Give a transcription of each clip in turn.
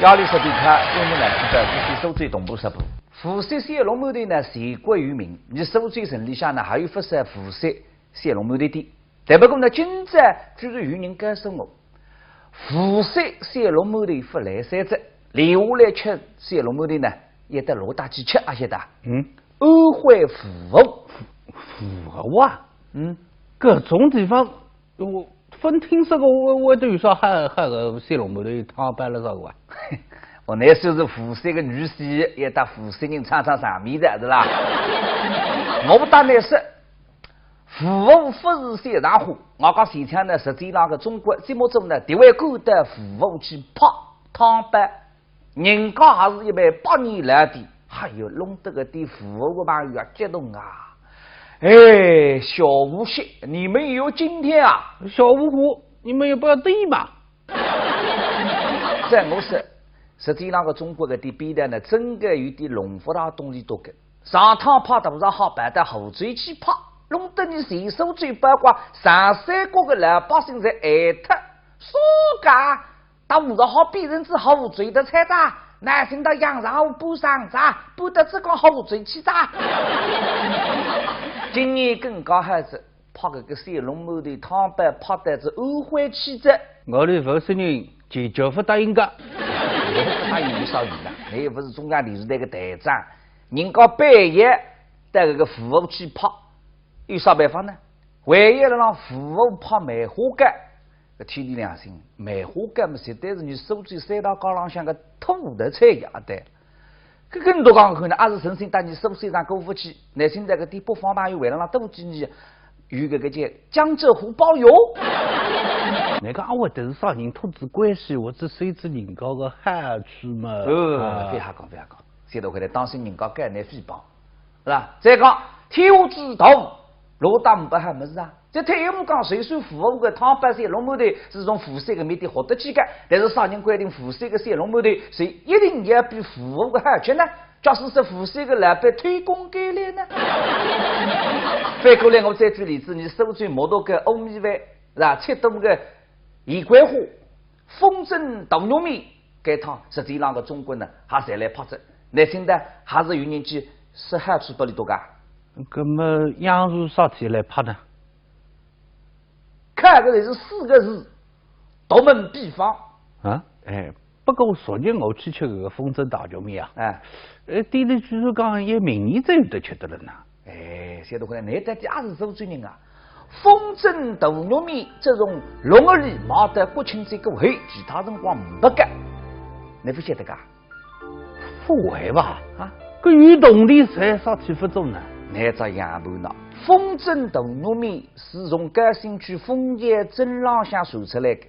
亚历山大克我们呢是在无锡苏州东部十部。湖山蟹龙墓的呢全国有名，你苏州城里向呢还有不少湖山蟹龙墓的店。但不过呢，今朝居然有人告诉我，湖山蟹龙墓的不来三只，留下来吃蟹龙墓的呢，也得老大几吃啊，晓得？安徽富豪，富豪啊，各种地方我分听说过，我都有说还个蟹龙墓的汤摆了啥个啊？我那时候是湖山个女婿，也到湖山人唱上面的，是吧？我不但那是。富豪不是些大户，我讲前天呢，实际上个中国节目中呢，地位高的富豪去拍汤板，人家还是180年来的，还有弄得个的富豪个朋友激动啊！哎，小无锡，你们也有今天啊！小五虎，你们也不要对嘛！在我说，实际上个中国个的比的呢，真个有点龙福大东西多个，上趟拍多少好办的后嘴去拍。弄得你随手嘴八卦，上山国的老百姓在爱他，说噶，他五十好别人之后嘴的菜渣，男性的羊肉不上渣，不得只讲后嘴去渣。今年更高还是拍个蟹龙墓的汤板，拍的是安徽气质。我的福建人坚决不答应的。你不答应有啥用啊？你又不是中央电视台的台长，人家半夜带个富豪去拍。有啥办法呢？唯一让富豪拍梅花干，天地良心，梅花干嘛绝对是你手最塞到高浪向个土的菜呀的。搿更多讲可能，还是神仙带你手上过不去，那现在个地北方朋友为了让多几年，有个叫江浙沪包邮。那个我都是啥人土质关系，我只随着人家个好处嘛。非瞎讲，现在回来当心人家干那诽谤，是吧？再讲天下之大。老大不还没事啊！这退一步讲，虽说富豪的汤板蟹龙墓的是从湖山个面的获得起的，但是啥人规定湖山个蟹龙墓的谁一定要比富豪的好吃呢？假使是湖山个老板推广给来呢？反过来，我再举例子，你苏州摩多个欧米饭是吧？吃东个盐桂花、风筝豆糯米这汤，实际上个中国呢，还是来拍着，那现在还是有人去是好处不里多噶。那么羊肉啥天来拍呢？看个是4个字，独门秘方啊！哎，不过昨日我去吃个风筝大脚面啊！店里据说讲也明年才有得吃的了呢。哎，晓得回来，你在家是苏州人啊？风筝大肉面这种龙儿里毛的国庆节个会，其他辰光不干，你不晓得噶？不会吧？啊，个运动的才啥体不中呢？那只洋盘呢？风筝大糯米是从高新区枫叶镇浪向传出来的。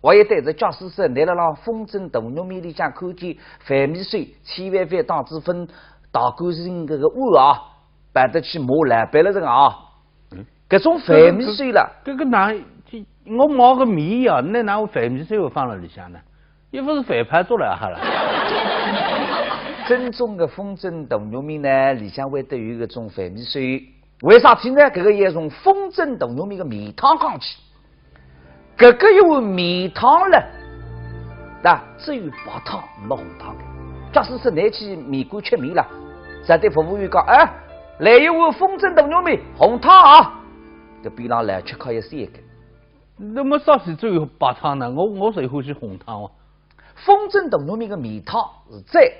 我也对着教师说，来了让风筝大糯米里向看见饭米水千万别当子分大干净这个碗啊，摆得去磨烂白了这个啊。这种饭米水了，这个哪？我冒个米呀，那哪有饭米水我放了里向呢？又不是饭盘做了哈了。正宗的风筝大糯米呢，里向会得有一种饭米水。为啥体呢？这个也从风筝大糯米的米汤讲起。这个有米汤了，那只有白汤没红汤的。假使是拿去米馆吃米了，咱对服务员讲，哎，来一碗风筝大糯米红汤啊，这比让来吃可以3个。那么啥时只有白汤呢？我最欢喜红汤哦。风筝大糯米的米汤是在。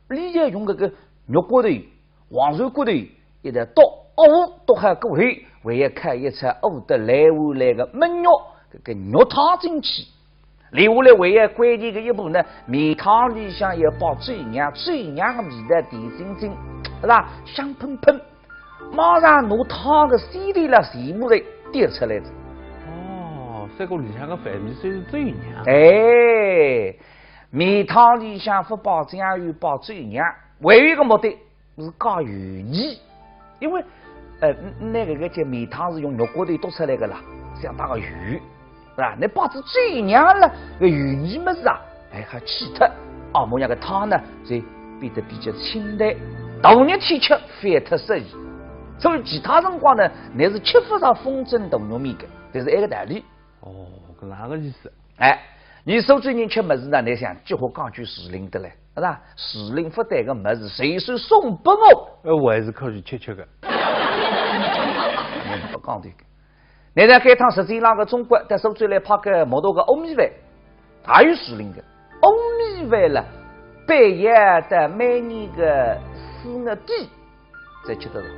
里也用这个肉骨头、黄鳝骨头，一直到都还过去，还要开一车的来回来的焖肉，这个肉汤进去。另外来还要关键的一步呢，米汤里向要包最娘的味道甜津津，是吧？香喷喷，马上拿汤的稀里了全部来滴出来的。哦，这个里向的饭米水是最娘。哎。米汤里向不包酱油，包最娘，还有一个目的是加油腻，因为那个叫米汤是用肉骨头剁出来的啦，相当个油，是吧？你包子最娘了，个油腻么子啊，哎还气特，模样个汤呢，所以变得比较清淡，大热天吃反特适宜。所以其他辰光呢，你是吃不上风筝大糯米的，这是一个道理。哦，搿哪个意思？哎。你苏州人吃么子呢？你想几乎讲句时令的嘞，是吧？时令不带个么子，谁是送给我？我还是可以吃的。你不讲这个。你在开趟实际上个中国在苏州来拍个摩托个欧米饭，还有时令的欧米饭了，半夜的每年个4月底才吃得到。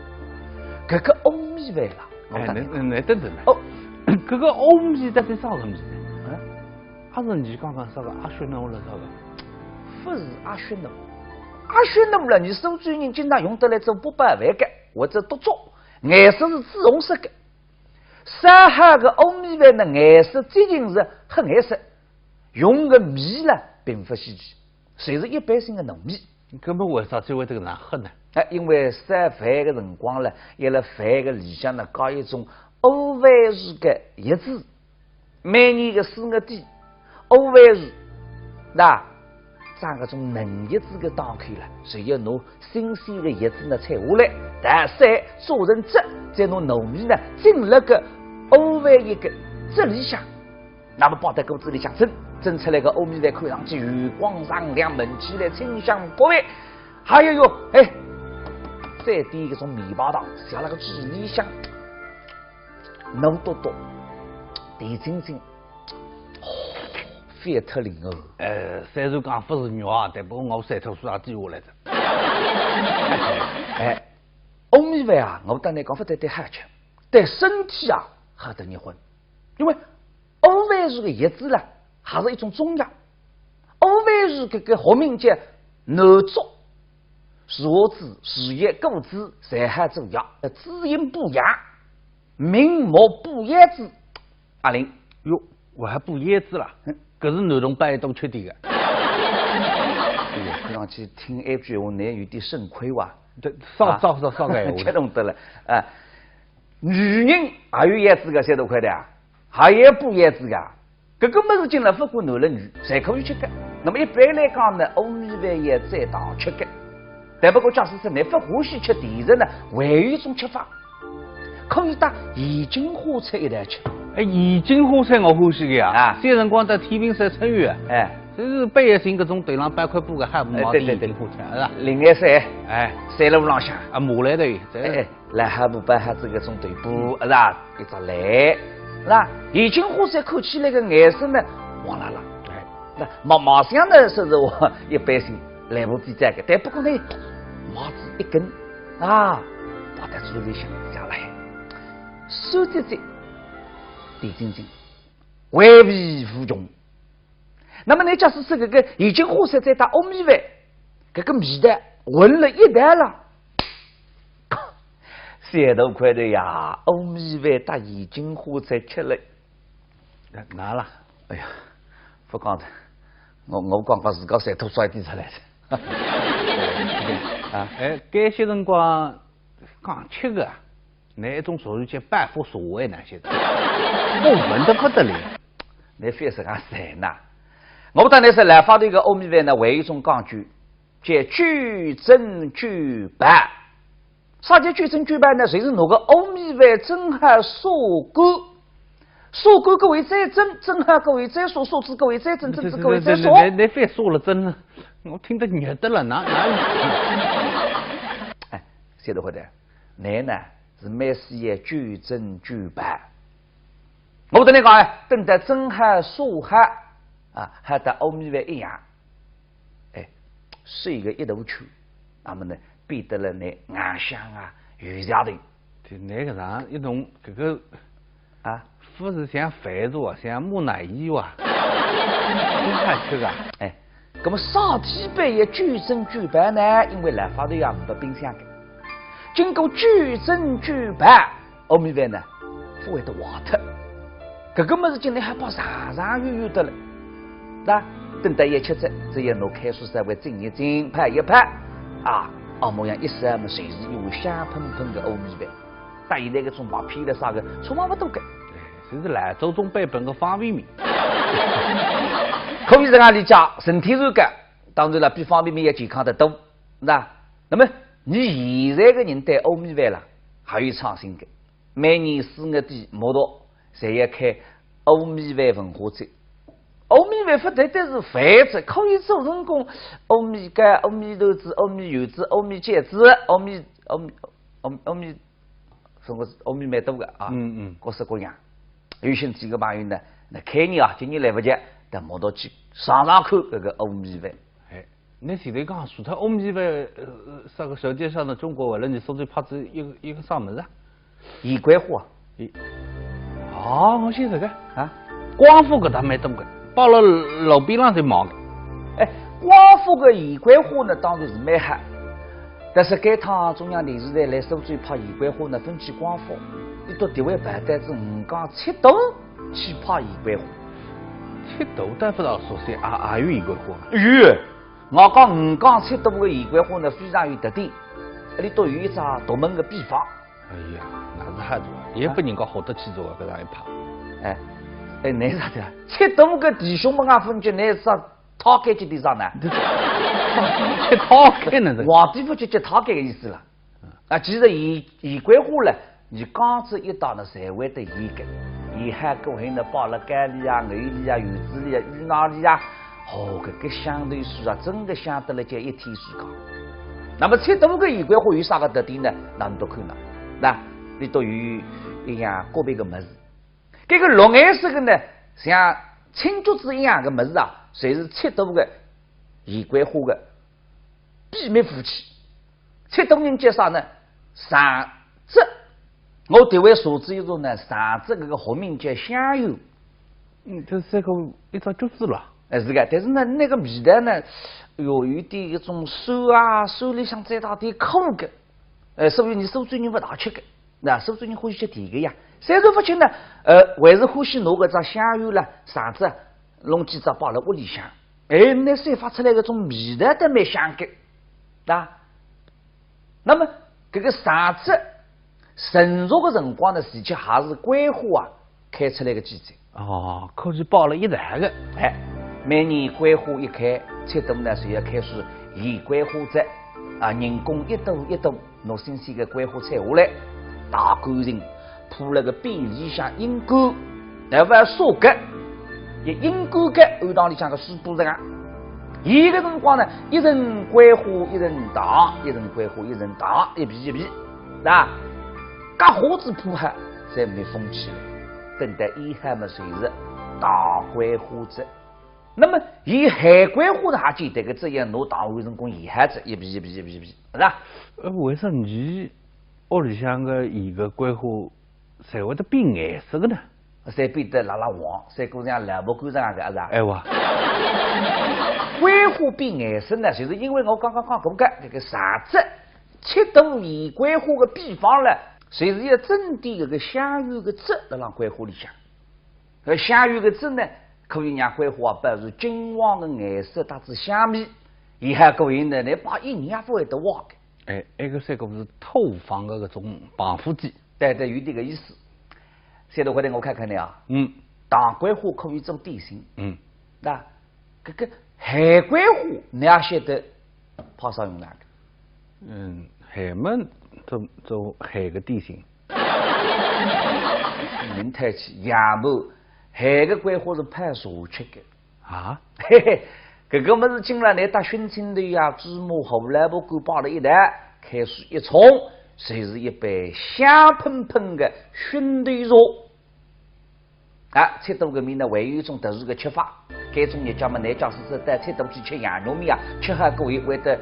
这个欧米饭啦，那等等哦，这个欧米到底啥个米？还是你刚刚说的阿雪浓了啥个？不是阿雪浓，阿雪浓了，你苏州人经常用得来做800饭的，或者多做，颜色是紫红色的。上海的欧米饭呢，颜色接近是黑颜色，用的米呢并不稀奇，侪是一般性的糯米。根本为啥就会这个难喝呢？因为烧饭的辰光呢，伊拉饭的里向呢搞一种欧饭式的叶子，每年的4月底。欧饭是那长个种嫩叶子的档口了，所以要拿新鲜的叶子呢采下来，但再做成汁，再拿糯米呢进了个欧饭一个汁里向，那么包在锅子里向蒸出来个欧米饭看上去油光上亮，闻起来清香过味。还有哟，再点一种面包糖，下那个纸里向浓多多，甜津津。非特灵哦！虽然讲不是肉啊，但不过我3头啥低下来的。欧米饭啊，我当然讲不得好吃，对身体啊好得你混，因为欧饭是个叶子啦，还是一种中药。欧饭是个学名叫南竹、树子、树叶、果子，侪好做药，滋阴补阳、明目补眼子。阿玲，哟，我还补眼子啦？可是男同胞都缺点的。看上去听一句话，你有点肾亏哇。对，少个吃懂得了啊！女人还有叶子个晓得快的啊，还有补叶子个，这个么事情呢，不管男了女，侪可以吃的。那么一般来讲呢，欧米饭也在当吃的，但不过假使说你不欢喜吃甜食呢，还有一种吃法，可以搭盐津花菜一道吃。盐津花菜我欢喜的呀！些辰光在天平山春园，就是半夜性搿种头上摆块布个海毛的盐津花菜，是吧？另外晒，晒了屋浪向麻来头，来海布摆下这个种头布，是吧？一只来，是吧？盐津花菜看起来个颜色呢黄辣辣，那毛香呢说是我一般性来不及这个，但不过呢毛子一根啊，放在嘴里向下来，酸滋滋。甜津津，味味无穷。那么你假使吃这个盐津花菜再搭欧米饭，这个味道混了一道了，3头块的呀！欧米饭搭盐津花菜吃了，哪了？哎呀，不讲的，我刚刚自个3头摔地出来的。该些辰光刚吃个。那一种属于叫半佛所谓那些的，我闻得不得了。你非是讲谁呢？我当然是来发的一个欧米饭呢，为一种讲究，叫举砧举板。啥叫举砧举板呢？就是拿个欧米饭正好砂锅，砂锅各位再蒸，正好各位再砂，砂子各位再蒸，蒸子各位再砂。你非说了真了，我听得热得了，哪有？晓得不得？你呢？是每事也举砧举板，我跟你讲等得蒸海素海啊，还得欧米饭一样，是一个一头球，那么呢，变得了你硬香啊，油下头。就那个啥，一种这个不是像饭做，像木乃伊哇，真好吃个。那么上天半夜举砧举板呢，因为来发头也没冰箱的。经过举砧举板，欧米饭呢不会得坏脱。这个么事情呢还把长远的了，那等待一吃只要拿开水稍微浸一浸，拍一拍啊，模样一色么随时有香喷喷的欧米饭。但现在个种麻片了啥个，从来不多个。就是兰州中版本个方便面。可以在哪里讲身体热感，当然了，比方便面要健康得多，那么。你现在个人对欧米饭啦，还有创新的。每年4月底，摩托侪要开欧米饭文化节。欧米饭不单单是饭子，可以做成功阿弥干、阿弥豆子、阿弥油子、阿弥芥子、阿弥什么阿弥蛮多个啊，各式各样。有些几个朋友呢，那开年啊，今年来不及，但摸到去上看这个阿弥饭。哎，你现在讲说他阿弥饭，这个舌尖上的中国为了你说最怕是一个啥门啊？衣冠货。我晓得个啊，光复个他没懂个，到了路边上就忙个。哎，光复个衣冠货呢，当然是蛮好。但是该趟中央电视台来苏州拍衣冠货呢，分去光复，你到地位不单是五江七渡去拍衣冠货。七渡但不知道说些也有衣冠货。有，我讲五江七渡个衣冠货呢，非常有特点，里头有一张独门个秘方。哎呀，那是还多，也不人家好得起做个样一拍。哎，你啥的？七渡个弟兄们啊，分局你啥讨该几地上呢？去讨该呢？皇帝不就叫讨该的意思了？啊，其实衣冠货呢，你刚子一到呢，才会的严格，沿海过后呢，包了干里啊、藕里啊、油子里啊、鱼脑里啊，这个相对数啊，真的相得了就一天时光。那么七渡个衣冠货有啥个特点呢？那你都看了。那里头有一样个别个么子，这个绿颜色的呢，像青竹子一样的么子啊，侪是七渡个衣冠货的秘密武器。七渡人介绍呢，上浙，我对位所知一种呢，上浙这个学名叫香油，这个一张就是了。是的，但是呢，那个味道呢，有点一种手啊，手里向再大点苦的。所以你苏州人不大吃的，那苏州人欢喜吃甜的呀。虽然不吃呢，还是欢喜拿个张香油啦、啥子弄几只包在屋里向，那散发出来的种味道都蛮香的，啊。那么这个啥子成熟的辰光呢，实际还是桂花啊开出来的季节。可是包了一袋的。每年桂花一开，七渡呢就要开始移桂花节啊，人工一朵一朵拿新鲜的桂花采下来，大干净，铺了个边里向阴干，然后要杀干，一阴干干按当里向个水布上。伊个辰光呢，一层桂花一层糖，一层桂花一层糖，一皮一皮，那夹花子铺好，才没风气了。等待以后嘛，随是大桂花节。那么以海桂花的还简单个这样拿糖换成功以后子一皮一皮一皮一皮，是吧？为啥你屋里向个伊个桂花才会得变颜色的呢？才变得辣辣黄，才过像萝卜干上个是吧？哇！桂花变颜色呢，就是因为我刚刚讲过这个啥子七渡衣桂花的秘方呢，随是要增添这个香油的汁辣辣桂花里向。香油的汁呢，可以让桂花保持金黄的颜色，带着香味。以后各位呢，你把一年也不会得忘的。那个三个是透房的那种防腐剂，对，有点个意思。现在回来我看看你啊，大桂花可以做点心，那这个海桂花你也晓得泡啥用哪个？海们做海个点心。明太起亚木海个桂花是配茶吃的啊，嘿嘿，这个么是进来你打熏青头呀、芝麻、胡萝卜干包了一袋，开水一冲，就是一杯香喷喷的熏豆茶。啊，七渡个面呢，还有一种特殊的吃法，这种日家嘛，男家是带七渡去吃羊肉面啊，吃好各位会得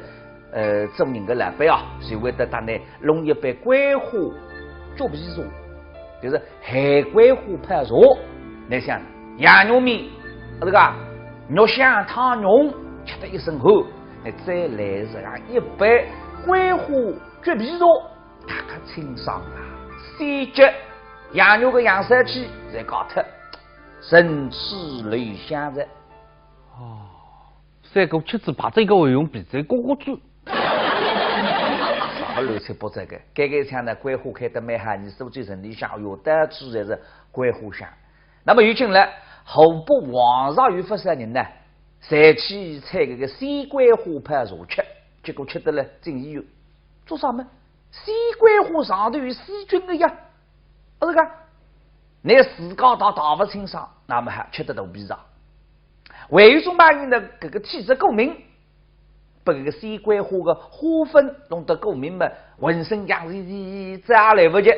做人的老板啊，就会得当呢弄一杯桂花猪皮茶，就是海桂花配茶。你想羊肉面，这个肉香汤浓，吃得一身后，你再来上一杯桂花猪皮茶，大家清爽啊，鲜脚羊肉的羊膻气在高头。生吃泪香的三个吃子把这个会用鼻子咕咕猪，啥个乱七八糟的？这个像呢，桂花开得蛮好，你苏州城里向有的吃的是桂花香。那么有进来后部网上有不少人呢，才去采这个鲜桂花配茶吃，结果吃得了进医院。做啥么？鲜桂花上头有细菌的呀，这个。你自家打不清爽，那么还吃得肚皮上。为什么人的这个体质够明，把这个西桂花的花粉弄得够明白，浑身像是咋来不及？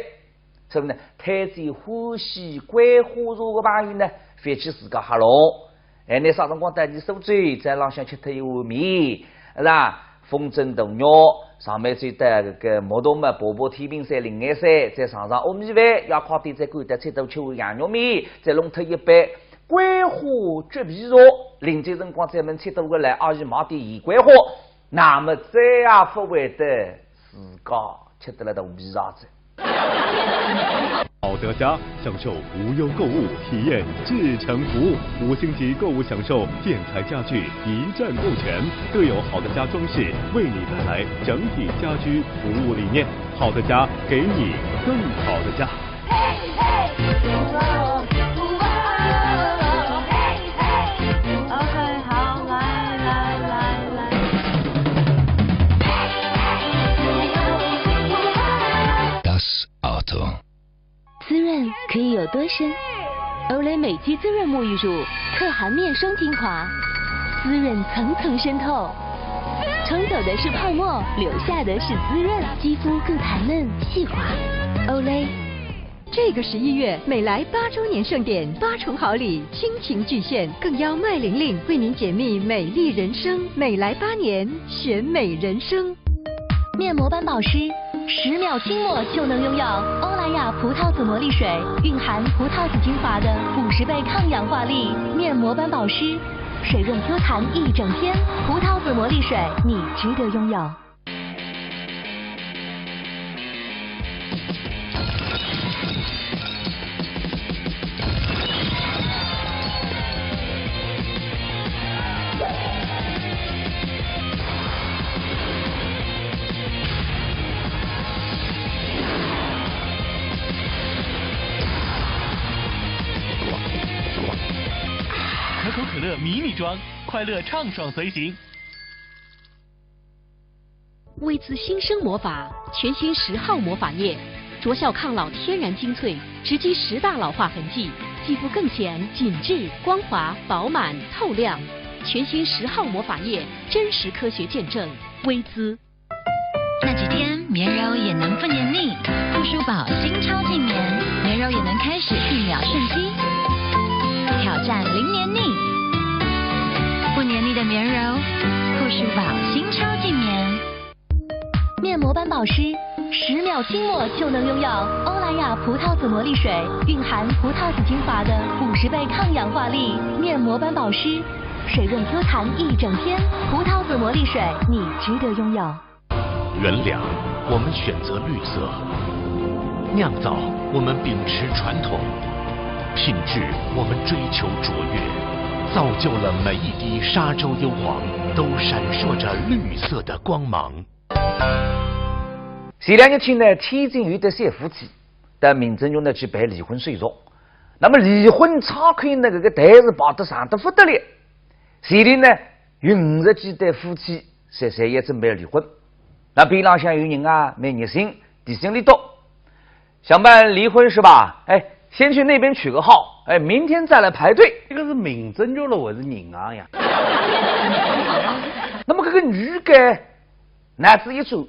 所以呢，太子欢喜桂花茶的朋友呢，飞起自个哈喽。哎，你啥辰光带你手嘴，在浪向吃脱一碗面，是吧？风筝斗鸟，上面再带这个木头嘛，薄薄天平山、另外山，再上上阿米饭，要靠点再干点菜豆球、羊肉面，再弄脱一杯桂花橘皮茶。临这辰光，咱们吃多个来，阿姨买点盐桂花，那么再也不会得自个吃得了豆皮茶子。好德家享受无忧购物，体验至诚服务，5星级购物享受建材家具一站购全，更有好的家装饰为你带来整体家居服务理念。好的家给你更好的家。OK， 好，来。Das Auto。滋润可以有多深？欧蕾美肌滋润沐浴乳，可含面霜精华，滋润层层渗透，冲走的是泡沫，留下的是滋润，肌肤更弹嫩细滑。欧蕾。这个11月，美莱8周年盛典，8重好礼，倾情巨献，更邀麦玲玲为您解密美丽人生。美莱8年，选美人生。面膜斑保湿，10秒轻抹就能拥有欧莱雅葡萄籽魔力水，蕴含葡萄籽精华的50倍抗氧化力。面膜斑保湿，水润 Q 弹一整天，葡萄籽魔力水，你值得拥有。可口可乐迷你装，快乐畅爽随行。薇姿新生魔法全新10号魔法液，着效抗老，天然精粹，直击10大老化痕迹，肌肤更显紧致、光滑、饱满、透亮。全新10号魔法液，真实科学见证，薇姿。那几天棉柔也能不黏腻，护舒宝新超净棉，棉柔也能开始1秒瞬肌，挑战零黏腻，不黏腻的棉柔，护舒宝新超净棉。面膜斑保湿，10秒轻抹就能拥有欧莱雅葡萄籽魔力水，蕴含葡萄籽精华的50倍抗氧化力。面膜斑保湿，水润 Q 弹一整天，葡萄籽魔力水，你值得拥有。原料我们选择绿色，酿造我们秉持传统，品质我们追求卓越，造就了每一滴沙洲幽黄都闪烁着绿色的光芒。前2日前呢，天津有对小夫妻在民政局呢去办离婚手续，那么离婚查看那个台子报得上得不得了。前天呢，有50几对夫妻谁也准备离婚。那边浪向有人啊，没热心，提醒你多，想办离婚是吧？哎，先去那边取个号，哎，明天再来排队。这个是民政局了，还是银行呀？那么这个女的男子一出，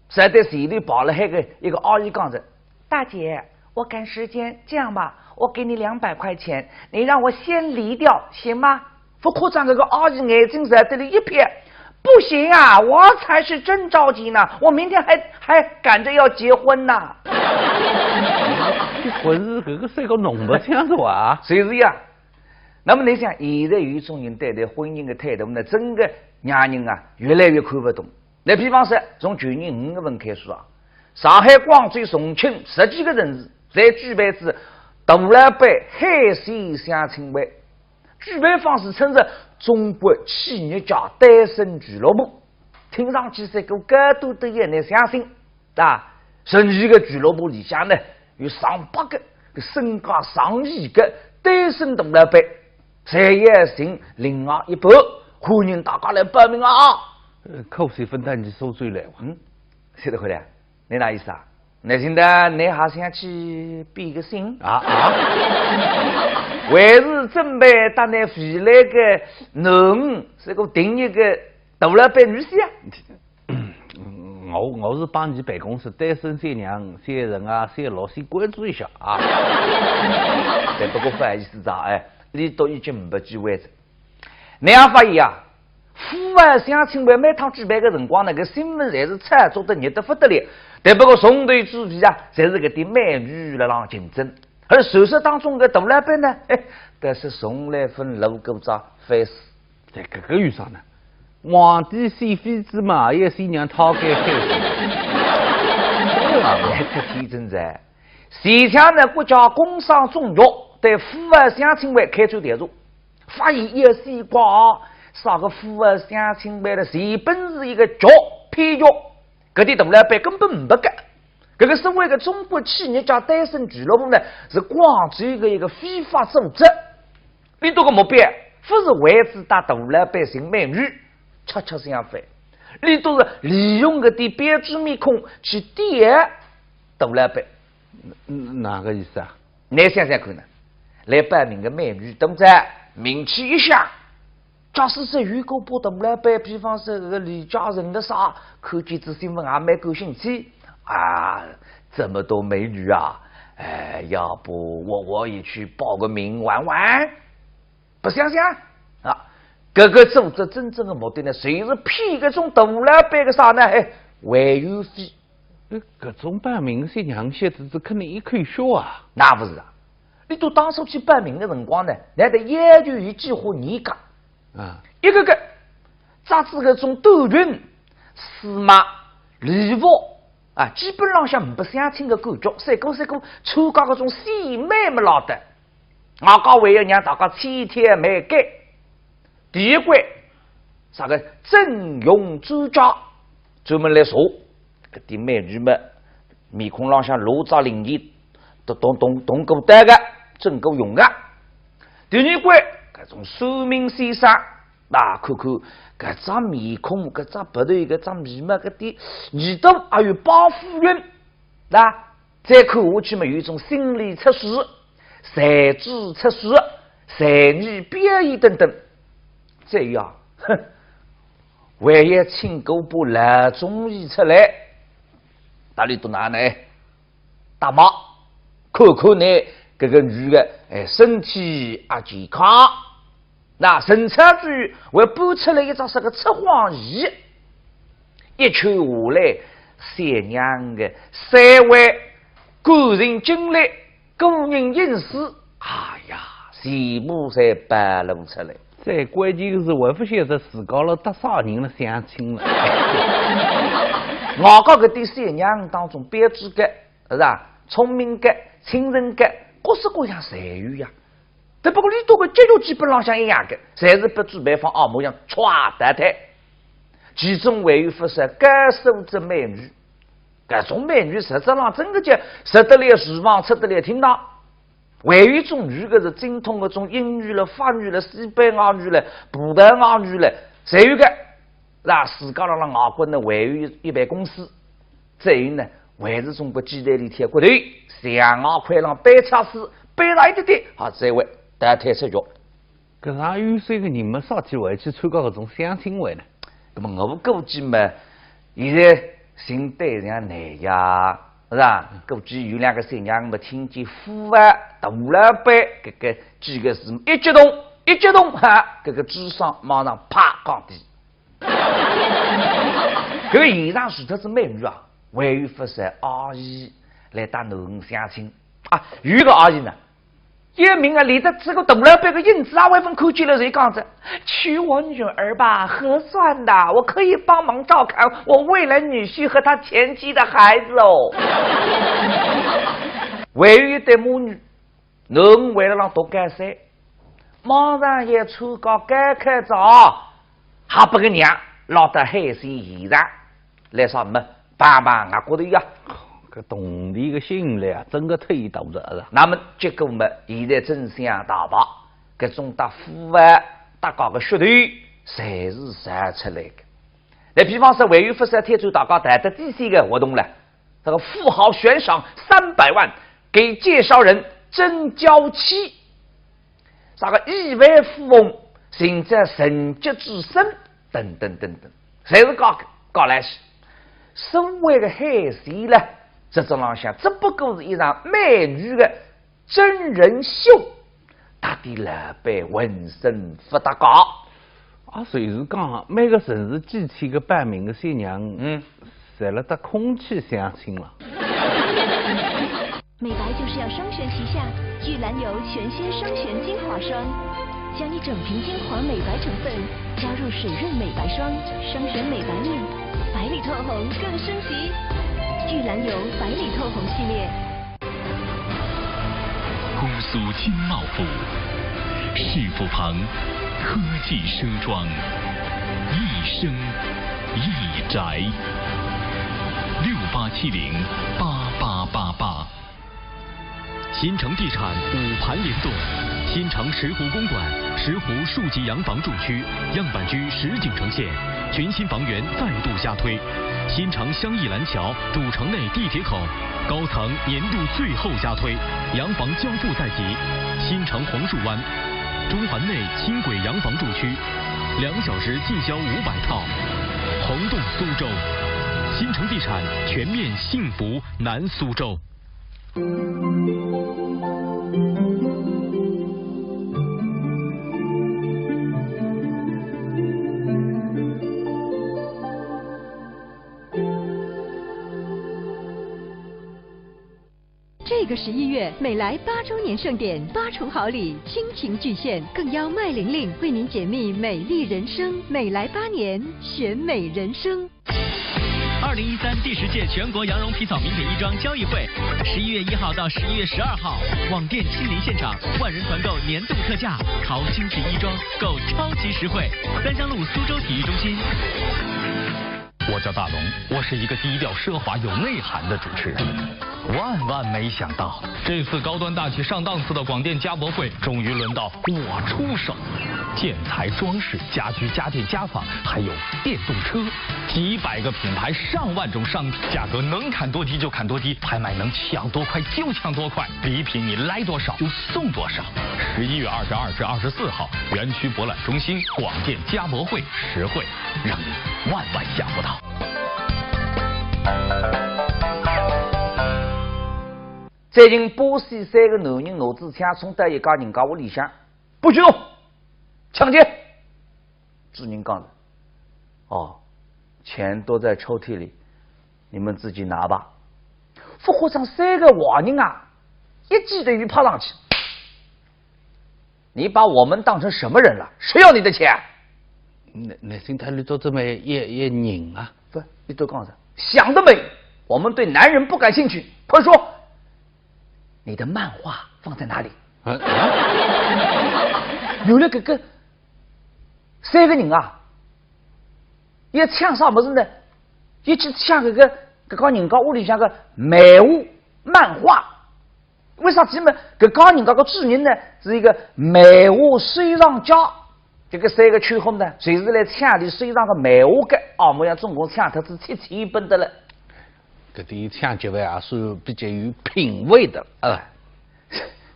在对水里跑了一个阿姨讲着：“大姐，我赶时间，这样吧，我给你200块钱，你让我先离掉，行吗？”不夸张，这个阿姨眼睛在这里一瞥。不行啊，我才是真着急呢，我明天还赶着要结婚呢。结婚是这个是一个弄不清楚啊，谁是呀？那么你想，现在有一种人对待婚姻的态度呢，整个让人啊越来越看不懂。那比方说，从去年5月份开始啊，上海、广州、重庆10几个城市在举办自大老板海鲜相亲会，举办方式称是中国企业家单身俱乐部，听上去是个高度的也难相信啊！甚至一个俱乐部里向呢，有上百个身价上亿个单身大老板，谁也行另外一半，欢迎大家来报名啊！扣税分担你收税来，谢得回来，你哪意思啊？那现在你还想去比个心啊？还是准备到那回来个农是个定一个大老板女婿啊？我是帮你办公室单身三娘、三人啊、三老先关注一下啊。但不过不好意思咋哎，你都已经没机会了。你也发现啊，户外相亲会每趟举办个辰光，那个新闻侪是炒作的热得不得了。但不过从头主题啊，侪是个点美女来让竞争。而手势当中的大老板呢，但是从来分 logo 照face。在这个遇上呢，皇帝选妃子嘛，也新娘讨给开心。来个提正在，前腔呢国家工商总局对户外相亲会开出调查，发现有些瓜啥个户外相亲会的基本是一个局骗局，搿啲大老板根本不干。这个所谓的中国企业家单身俱乐部呢，是广州的一个非法组织。你这个目标不是为此打大老百姓美女，恰恰相反，你都是利用个的编织面孔去点大老板。哪个意思啊？你想想看呢？来报名的美女都在名气一下，假使是如果把大老板，比方说这个李家人的啥，看见这新闻还蛮感兴趣。啊，这么多美女啊！要不我也去报个名玩玩？不想想啊！这个组织真正的目的呢，谁是骗个种大老板个啥呢？会员费。各种报名些娘些子肯定一口笑啊！那不是啊！你都当初去报名的辰光呢，那得要求一句话你讲啊，一个个杂志个种短裙、丝袜、礼服。啊，基本上像不相亲的感觉，三个参加各种戏妹么老的，我讲为了让大家天天美改。第一关啥个整容专家专门来说，搿啲美女们面孔浪向露着灵验，都动过单个，真够用个。第二关搿种算命先生，看看。搿张面孔，搿张鼻头，搿张眉毛，搿点耳朵还有包夫人，再看下去嘛，有一种心理测试、才智测试、才艺表演等等。这样，万一请个部老中医出来，哪里都拿呢？大妈，看看你搿个女的，身体啊健康。那生产局会搬出来一张这个测谎仪，一圈下来，三娘的三位个人经历、个人隐私，哎呀，全部才暴露出来。最关键的是，还不晓得自家了得啥人了相亲了。我讲搿对三娘当中，标志的是吧？聪明的、亲人的，各式各样侪有呀。但不过你多个节育基本上像一样的，侪是不准备放按摩样歘得太。其中还有不是该素质美女，搿种美女实质上真的就食得了厨房，吃得了厅堂。还有一种女的是精通搿种英语了、法语了、西班牙语了、葡萄牙语了，侪有个。那自家让外国呢，还有一办公司，再有呢，还是中国鸡蛋里铁骨头，象牙块上白恰丝，白上一点点，好，这位。大家出脚，搿啥有些个人没啥机会去参加搿种相亲会呢？那么我估计嘛，现在新对象难呀，是吧？估计有两个新娘们听见富啊大老板搿个几个字一激动哈，搿个智商马上啪降低。搿个现场除脱是美女啊，还有不少阿姨来打农相亲啊，有一个阿姨呢。一名啊，离着这个大老板的影子啊，外分看见了谁讲着娶我女儿吧，合算的，我可以帮忙照看我未来女婿和他前妻的孩子哦。还有一对母女，侬为了让多干噻，马上也出个改开照，还不个娘老得海鲜现场来上门帮帮啊过头呀。搿动力个心力啊，整个推导着是。那么结果嘛，现在真相大白，搿种打富啊、打搞个噱头，侪是晒出来的。那比方说，还有不是推出大家谈的第三个活动了，这个富豪悬赏300万给介绍人征娇妻。啥个亿万富翁，现在神级之身等等等等，谁是搞来些？身为个海贼呢，这种浪向只不过是一场美女的真人秀，他的老板浑身不搭嘎。啊，随时讲每个城市机器个摆明个新娘，侪了得空气相亲了。美白就是要双全齐下，聚兰油全新双全精华霜，将一整瓶精华美白成分加入水润美白霜，双选美白力，白里透红更升级。聚兰油白里透红系列。姑苏金茂府，市府旁，科技奢庄，一生一宅，68708888。新城地产五盘联动，新城石湖公馆、石湖数级洋房住区样板居实景呈现，全新房源再度加推。新城香艺蓝桥主城内地铁口高层年度最后加推，洋房交付在即。新城红树湾中环内轻轨洋房住区，2小时即销500套。轰动苏州，新城地产全面幸福南苏州。这个11月，美来8周年盛典，8重好礼倾情巨献，更邀麦玲玲为您解密美丽人生。美来8年，选美人生。2013第10届全国羊绒皮草名品衣装交易会，11月1号到11月12号，网店亲临现场，万人团购年度特价，淘精品衣装，购超级实惠。三江路苏州体育中心。我叫大龙，我是一个低调奢华有内涵的主持人。万万没想到，这次高端大气上档次的广电家博会，终于轮到我出手。建材、装饰、家居、家电、家纺，还有电动车，几百个品牌，上万种商品，价格能砍多低就砍多低，拍卖能抢多快就抢多快，礼品你来多少就送多少。11月22至24号，园区博览中心广电家博会，实惠让你万万想不到。最近巴西3个男人拿支枪冲到一家人家屋里向，不许动，抢劫！主人讲的，哦，钱都在抽屉里，你们自己拿吧。副科长3个坏人啊，一记的鱼趴上去。你把我们当成什么人了？谁要你的钱？那心态里头这么一人啊？不，你都讲啥？想得美！我们对男人不感兴趣。快说，你的漫画放在哪里？有了个3个人啊，一抢啥么子呢？一去抢这个人家屋里向个美物漫画。为啥子嘛？这个人家个主人呢是一个美物收藏家。这个3个缺红呢，随时来抢的收藏个美物的，我想总共抢它是7000本的了。这点抢劫犯也是比较有品味的啊。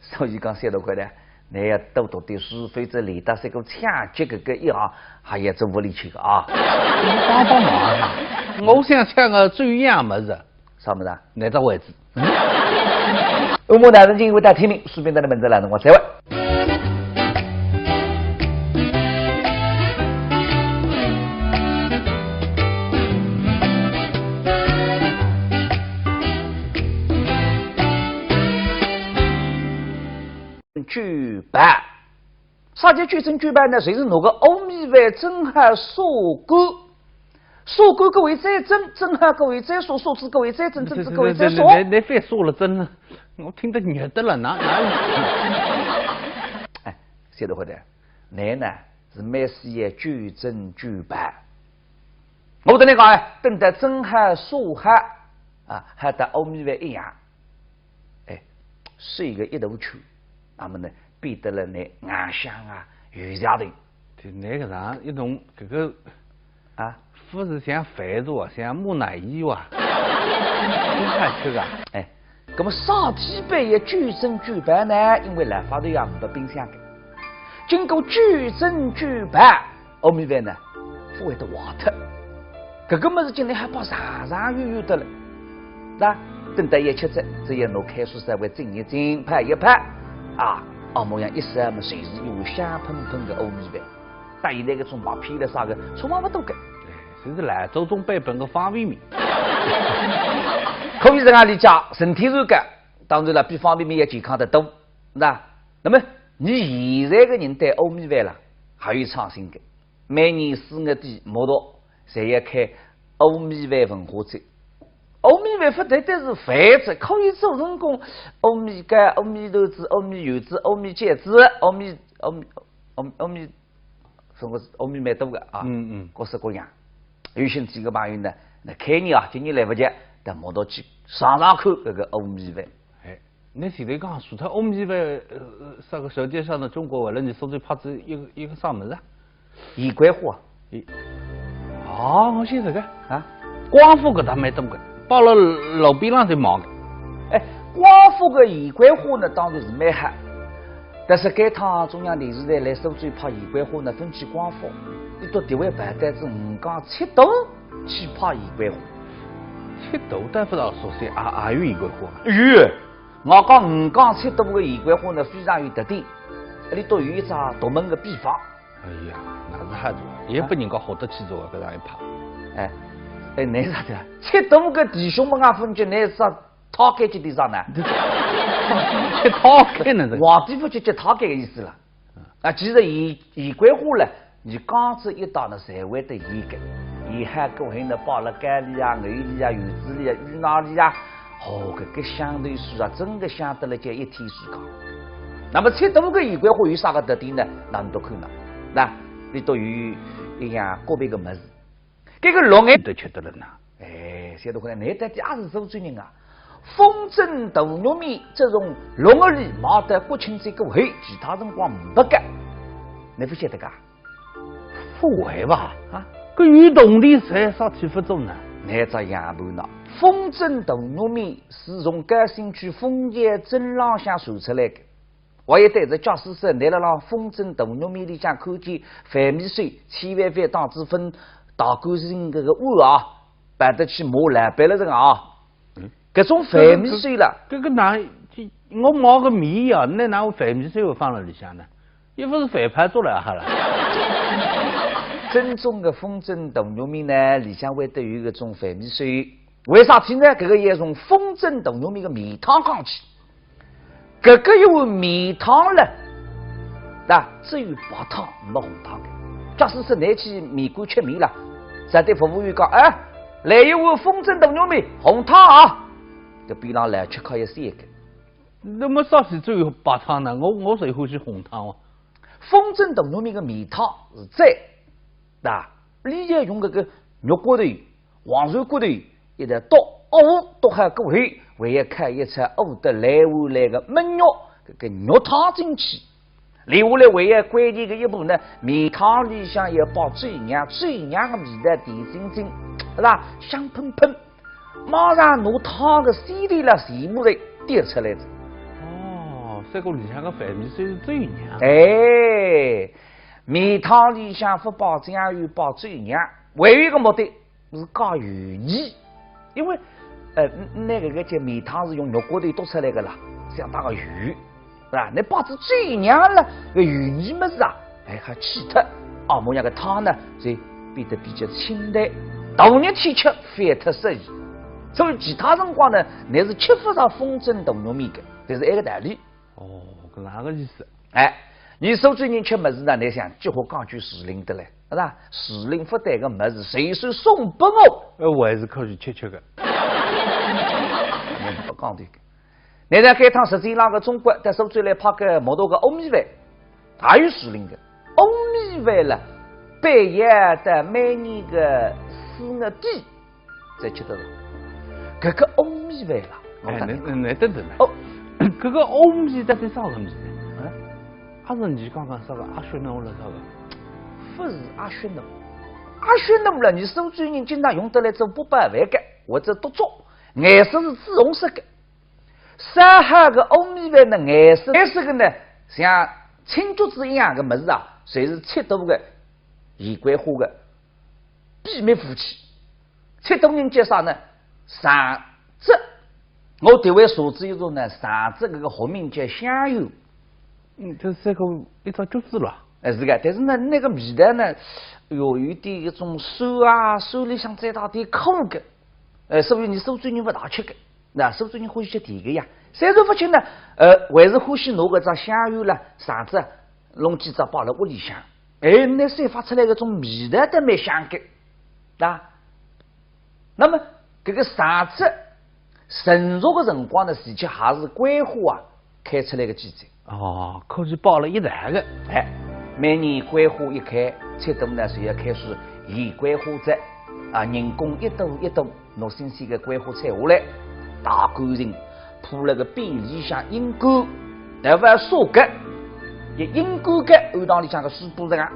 所以讲3多块呢，你要多读点书，否则连到这个抢劫这个一行还要做无理去的啊。帮忙啊！我想抢个最样么子，啥么子啊？哪个位置？我们男人今为大家听明，书边的门子来了，我再问。举办，啥叫举证举办呢？谁是那个欧米饭真汉所干？所干各位再真，真汉各位再说，说字各位再真，真字各位再说。你非说了真了，我听得热的了，哪里？哎，晓得回来，你呢是每事业举证举办。我跟你讲哎，等待真汉所汉啊，还得欧米饭一样，哎，是一个一头去。那么呢，变得了你暗香啊，有家的。就那个啥，一种这个啊，不是像饭做，像木乃伊哇，真好吃啊！哎，那么啥体办也举证举办呢？因为来法头养的冰箱的，经过举证举办，欧米饭呢不会得坏脱。这个么子今天还跑长长远远的了，那等到一吃着，只要侬开书社会整一整，拍一拍啊，奥模样一时么随时有香喷喷的欧米饭。但现在个种马屁了啥个，从嘛不多个。这是兰州中版本的方便面。可以在哪里讲身体软干，当然了，比方便面要健康得多。那么你现在个人对欧米饭了还有创新的，每年4月底摩托侪要开欧米饭文化节。欧米饭不单单是饭子，可以做成功欧米干、欧米豆子、欧米油子、欧米茄子、欧米什么欧米蛮多的啊，各式各样。有兴几个朋友呢，那开年啊，今年来不及，但摩托去上看这个欧米饭。哎，那现在讲除脱欧米饭，啥个舌尖上的中国为了你苏州拍子一个啥么子啊？宜桂花。哦，我晓得个啊，光复搿搭蛮多个，包了路边上就忙的。哎，光复个宜桂花呢，当然是蛮好。但是该趟中央电视台来苏州拍宜桂花呢，分去光复，你到地位办单子5江7渡去拍宜桂花。7渡但不知道说些也有宜桂花嘛？有，我讲5江7渡个宜桂花呢，非常有特点，里头有一张独门的秘方。哎呀，那是哈子，也不人家好得起做搿样一拍。哎，你啥的？7渡个弟兄们啊，分局你啥讨开去地上呢？去讨开呢？这皇帝府就讨开的意思了。啊，其实宜桂花呢，你刚子一到呢，才会得宜个，宜海过后呢，包了干里啊、牛里啊、油脂里啊、鱼脑里啊，搿个相对数啊，真的相得了就一天时光。那么7渡个宜桂花有啥个特点呢？那你都看了，那你都有一样个别个么子，这个龙眼都吃得了呢。哎，现在看来你到底也是苏州人啊。风筝大玉米这种龙儿里毛得国庆节个会，其他辰光不干，你不晓得噶？不会吧？啊，搿与动力才啥体不中呢？你这样不呢？风筝大玉米是从甘兴区枫叶镇浪向传出来的。我也对着教师说，你了让风筝大玉米里向看见饭米水千万别当子分大干净这个碗啊，摆得去磨烂白了这个啊。搿种饭米水了，搿个哪？我冒个米呀，那哪有饭米水会放在里向呢？又不是饭盘做来哈了。正宗的风筝大玉米呢，里向会得有搿种饭米水。为啥体呢？搿个也从风筝大玉米的米汤讲起。搿个一碗米汤了，那只有白汤没红汤的。假使是你去面馆吃面了，再对服务员讲，哎，来一碗风筝大玉米红汤啊！这边上来吃烤一3个。那么啥时只有白汤呢？我最欢喜红汤哦。风筝大玉米的米汤是在那里向用搿个肉骨头、黄鳝骨头一直倒都还过后，还要开一出熬得来回来的焖肉，搿个肉汤进去。另外来还要关键的一步呢，米汤里向要包醉酿的味道甜津津，是吧？香喷喷。马上拿汤的稀里了全部来滴出来的。哦，这个里向个饭米水是醉酿。哎，米汤里向不包酱油，包醉酿，还有一个目的是加油腻，因为那个叫米汤是用肉骨头剁出来的啦，相当个油，是吧？你包子醉酿了，个油腻么子啊，哎还去脱，奥模样个汤呢，就变得比较清淡，大热天吃反特适宜。所以其他辰光呢，你是吃不上风筝大玉米的，这是一个道理。哦，搿哪个意思？哎，你苏州人吃么子呢？你想结合讲句时令的嘞，是吧？时令不对个么子，随时送给我。我还是可以吃的。你不讲对个。你在这趟实际上个中国在苏州来拍个摩托个欧米饭，也有时令的。欧米饭了，半夜的每年个4月底才吃得着。搿个欧米饭啦，哎，那等等哦，搿个欧米到底啥个米呢？还是你刚刚说个阿雪弄了啥个？不是阿雪弄，阿雪弄了，你苏州人经常用得来做800饭的，或者多做，颜色是紫红色的。上海个欧米饭的颜色个呢，像清竹子一样的么子啊，侪是七度的仪轨化的秘密武器。七度人介绍呢，上浙，我这位所知一种呢，上浙这个学名叫香油。这是个一招就是了。是的，但是呢，那个味道呢，有点一种手里向再大点苦的，所以你苏州人不大吃的，那苏州人欢喜吃甜的呀。虽然不吃呢，还是欢喜拿个只香油啦、啥子弄几只包在屋里向，那散发出来的种味道都蛮香的，啊。那么这个啥子成熟的辰光呢，实际还是桂花开出来的季节。哦，可是包了一袋的，每年桂花一开，七度呢就要开始移桂花节啊，人工一朵一朵拿新鲜的桂花采下来，大干净，铺那个边里向阴干，但不要晒干，也阴干干按当里向个水布这样。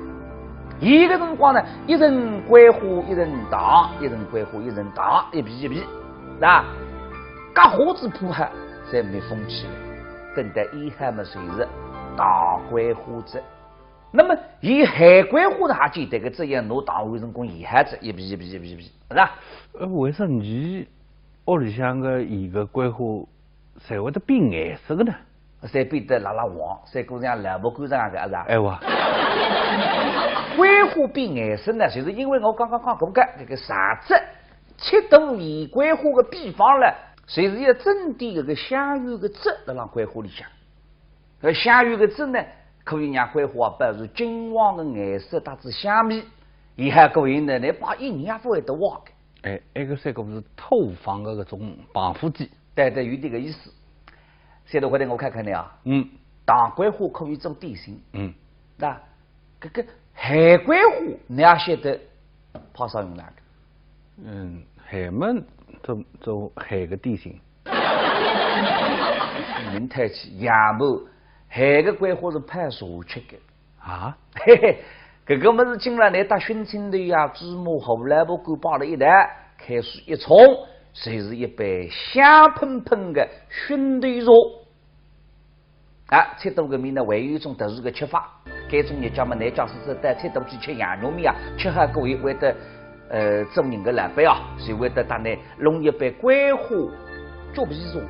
伊个辰光呢，一层桂花一层糖，一层桂花一层糖，一皮一皮，那夹花子铺下才没风起来。等待以后嘛，就是大桂花节。那么以海桂花呢，还简单个这样拿糖换成功以后子一皮一皮一皮一皮，是吧？为啥你屋里向个伊个桂花才会得变颜色个呢？才变得辣辣黄，才过像萝卜干这样个，是吧？哎哇！桂花变颜色呢，就是因为我刚刚讲过个这个啥子七度以桂花的比方呢，随是要整点这个香油的汁辣辣桂花里向，香油的汁呢，可以让桂花保持金黄的颜色，带着香味，以后可以呢，你把一年也不会得忘的。那个三个是透房的那种防腐剂，对，有点个意思。现在回来我看看你啊，大桂花可以做点心，那这个海桂花你也晓得泡啥用哪个？海们做海个点心。明太起亚木海个桂花是配茶吃的啊，嘿嘿，这个么是进来你打熏青的呀，芝麻胡萝卜干包了一袋，开水一冲，就是一杯香喷喷的熏豆茶。啊，吃多个面呢，还有一种特殊的吃法。这种日家嘛，男家是带吃多去吃羊肉面啊，吃下各位会得中人的老板啊，就会得当呢弄一杯桂花猪皮茶，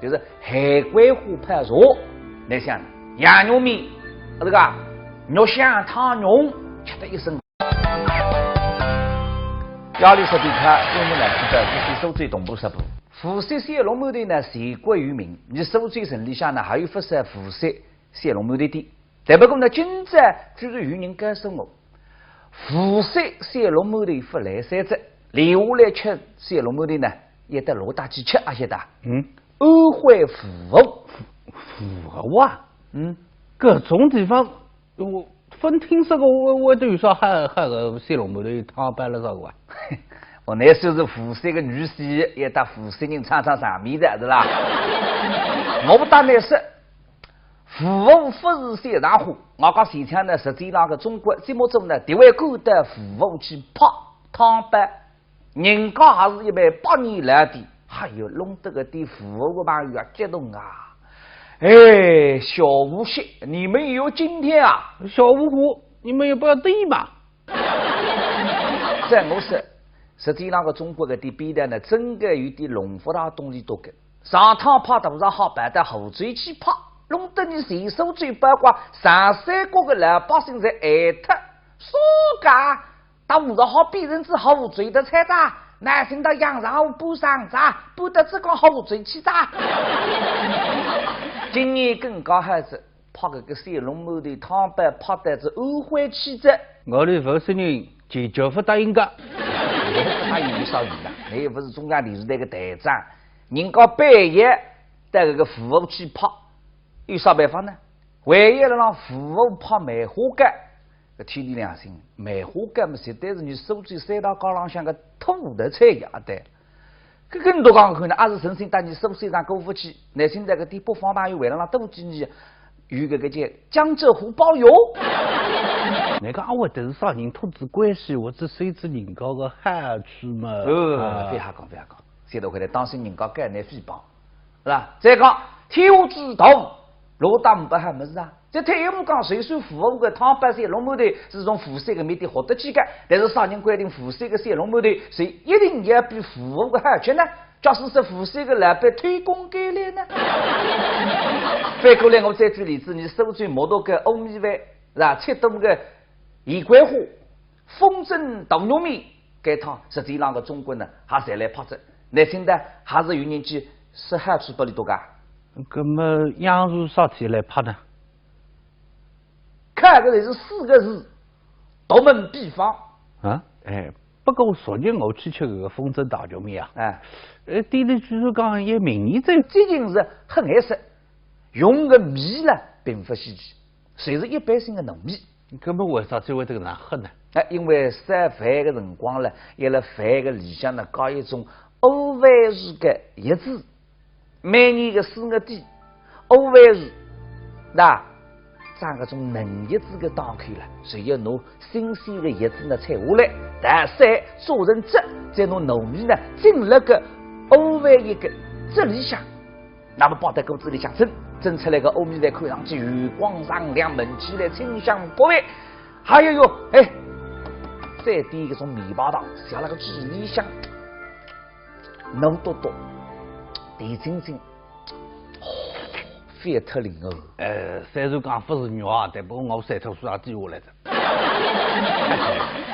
就是海桂花配茶。你想羊肉面，这个肉香汤浓，吃得一身。亚里士多克专门来记得这是苏州东部十部。富山三龙馒头呢，全国有名。你苏州城里向呢，还有不少富山三龙馒头店。但不过呢，今朝居然有人告诉我，富山三龙馒头不来三只，连下来吃三龙馒头呢，也得老大几吃，晓得？安徽阜阜啊，各种地方我分听说过，我都有说还个三龙馒头汤摆了啥个？我那时候是富山的女婿，也打富山人唱上面的，是吧？我不打那是富不是三上花，我讲现场呢，实际上个中国节目中呢，第位够得富去泡汤摆，人家还是一般8年来的，还有弄得个的富的朋友啊，激动啊！小无锡，你们也有今天啊！小五虎，你们也不要对嘛！在我说。实际上个中国的地边的呢，真的有点龙福大东西多个。上趟泡多少好摆到后嘴去泡，弄得你随手最八卦，上山国的老百姓在爱特，说噶，到50号别人之后嘴的菜渣，男性到羊肉不上渣，不得只讲后嘴去渣。今年更高还是泡个三龙馒头汤摆，泡的是安徽气质。我的富山人坚决不答应个。他有少鱼了，你又不是中央电视台的台长，人家半夜带这个富豪去泡，有啥办法呢？唯一让富豪泡梅花干，天地良心，梅花干嘛实在是你苏州三大高浪向个土的菜呀的。这更多讲可能，还是神仙带你苏州上过福去，那现在个地北方朋友为了让多几年。有个叫江浙沪包邮，那个我都是啥人土质关系，我只随着人家个好处嘛。别瞎讲，现在回来当心人家该来诽谤，是吧？再讲天下之大，老大不还没事啊？在退一步讲，虽说服务的汤白山龙门队是从辐射的面的获得机构，但是啥人规定辐射的山龙门队谁一定要比服务的好吃呢？假使是辐射的老板推广给来呢？反过来，我再举例子，你收最摩托个欧米饭是吧？吃多个盐桂花、风筝大糯米，该汤实际上个中国呢，还侪来拍着。那现在还是有人去吃好处不里多噶？那么羊肉啥天来拍呢？看个是4个字，独门秘方啊！哎，不过昨日我去吃个风筝大糯米啊，哎，店里据说讲有名义在，最近是很爱食，用的米呢并不稀奇，侪是一般性的糯米。那么为啥只会这个难喝呢？哎，因为烧饭的辰光呢，伊辣饭的里向呢搞一种欧饭鱼的叶子，每年的4月底，欧饭鱼那长搿种嫩叶子的档口了，只要拿新鲜的叶子呢采下来，大晒做成汁，再拿糯米呢浸了个欧饭一个汁里向，那么包在锅子里向蒸出来的欧米饭看上去油光上亮，闻起来清香不味。还有哟，哎，再点一种面包糖，下了个鸡里香，浓多多，甜津津。非特灵哦！虽然讲不是肉啊，但不过我三头数也记下来的。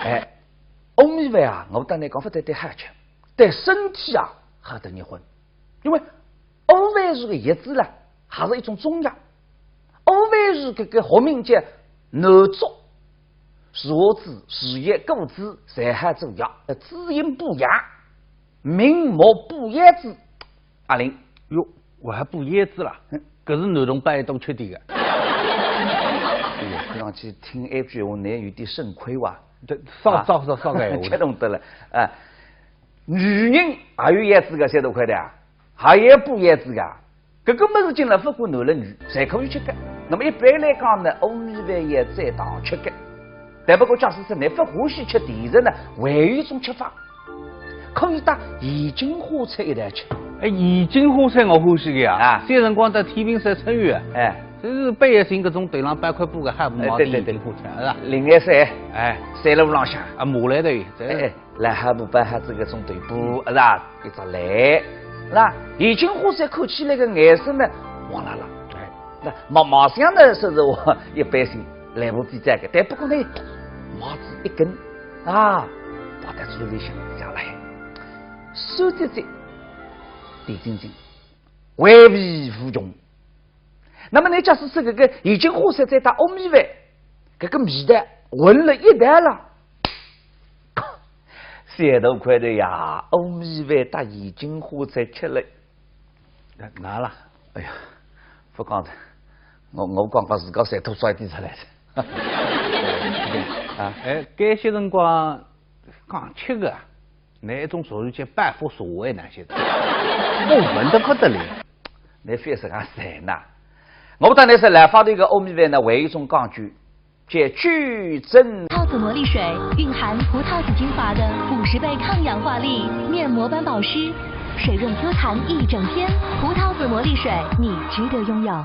哎，欧米饭啊，我当然讲不得好吃，对身体啊好得热混，因为欧饭鱼的叶子呢，还是一种中药。欧饭鱼这个学名叫南竹、蛇子、树叶、果子，侪好做药，滋阴补阳、明目补眼子。阿玲，哟，我还补眼子啦？搿是男同胞一种缺点的。哎呀，看上去听一句话，你有点肾亏哇。对，少个吃懂得了啊！女人也有眼子个，晓得快的啊，还有补眼子个。搿个么事情呢，不管男了女，侪可以吃个。那么一般来讲呢，欧米饭也在当吃个。但不过假使是你不欢喜吃甜食呢，还有一种吃法，可以搭盐津花菜一道吃。哎，盐津花菜我欢喜个呀！些辰光在天平山春园，哎，就是半夜寻搿种对浪8块布个海姆毛的盐津花菜，是吧？另外山，哎，山路浪向啊，马来头，哎，来海姆把哈子搿种对布，是吧？一只来，那盐津花菜看起来个颜色呢，黄辣辣，哎，那毛香呢，说是我一般性来不及这个，但不过呢，毛子一根啊，放在嘴里向下来，酸滋滋。甜津津，回味无穷。那么你假使吃这个盐津花菜再搭欧米饭，这个味道混了一道了，3头块的呀！欧米饭搭盐津花菜吃了，哪了？哎呀，不讲的，我刚刚自个3头摔地出来的。啊，哎，该些辰光刚吃个。那一种属于叫半佛所谓那些的，我闻得不得了。你非是讲谁呢？我当然是来发的一个欧米饭呢，为一种讲究，叫矩阵。葡萄籽魔力水蕴含葡萄籽精华的50倍抗氧化力面膜般保湿，水润 Q 弹一整天。葡萄籽魔力水，你值得拥有。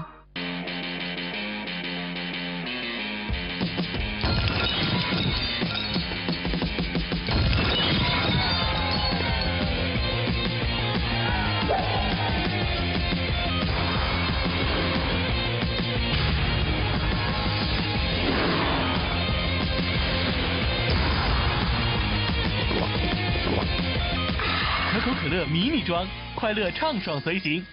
可口可乐迷你装，快乐畅爽随行。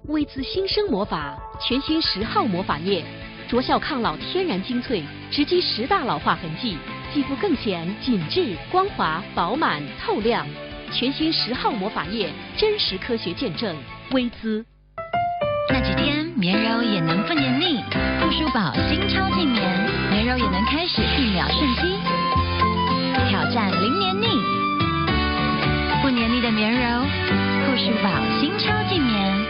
薇姿新生魔法全新10号魔法液，着效抗老，天然精粹，直击10大老化痕迹，肌肤更显紧致、光滑、饱满、透亮。全新10号魔法液，真实科学见证，薇姿。那几天棉柔也能不黏腻，护舒宝新超净棉，棉柔也能开始1秒瞬息，挑战0黏腻，不黏腻的棉柔，护舒宝新超净棉。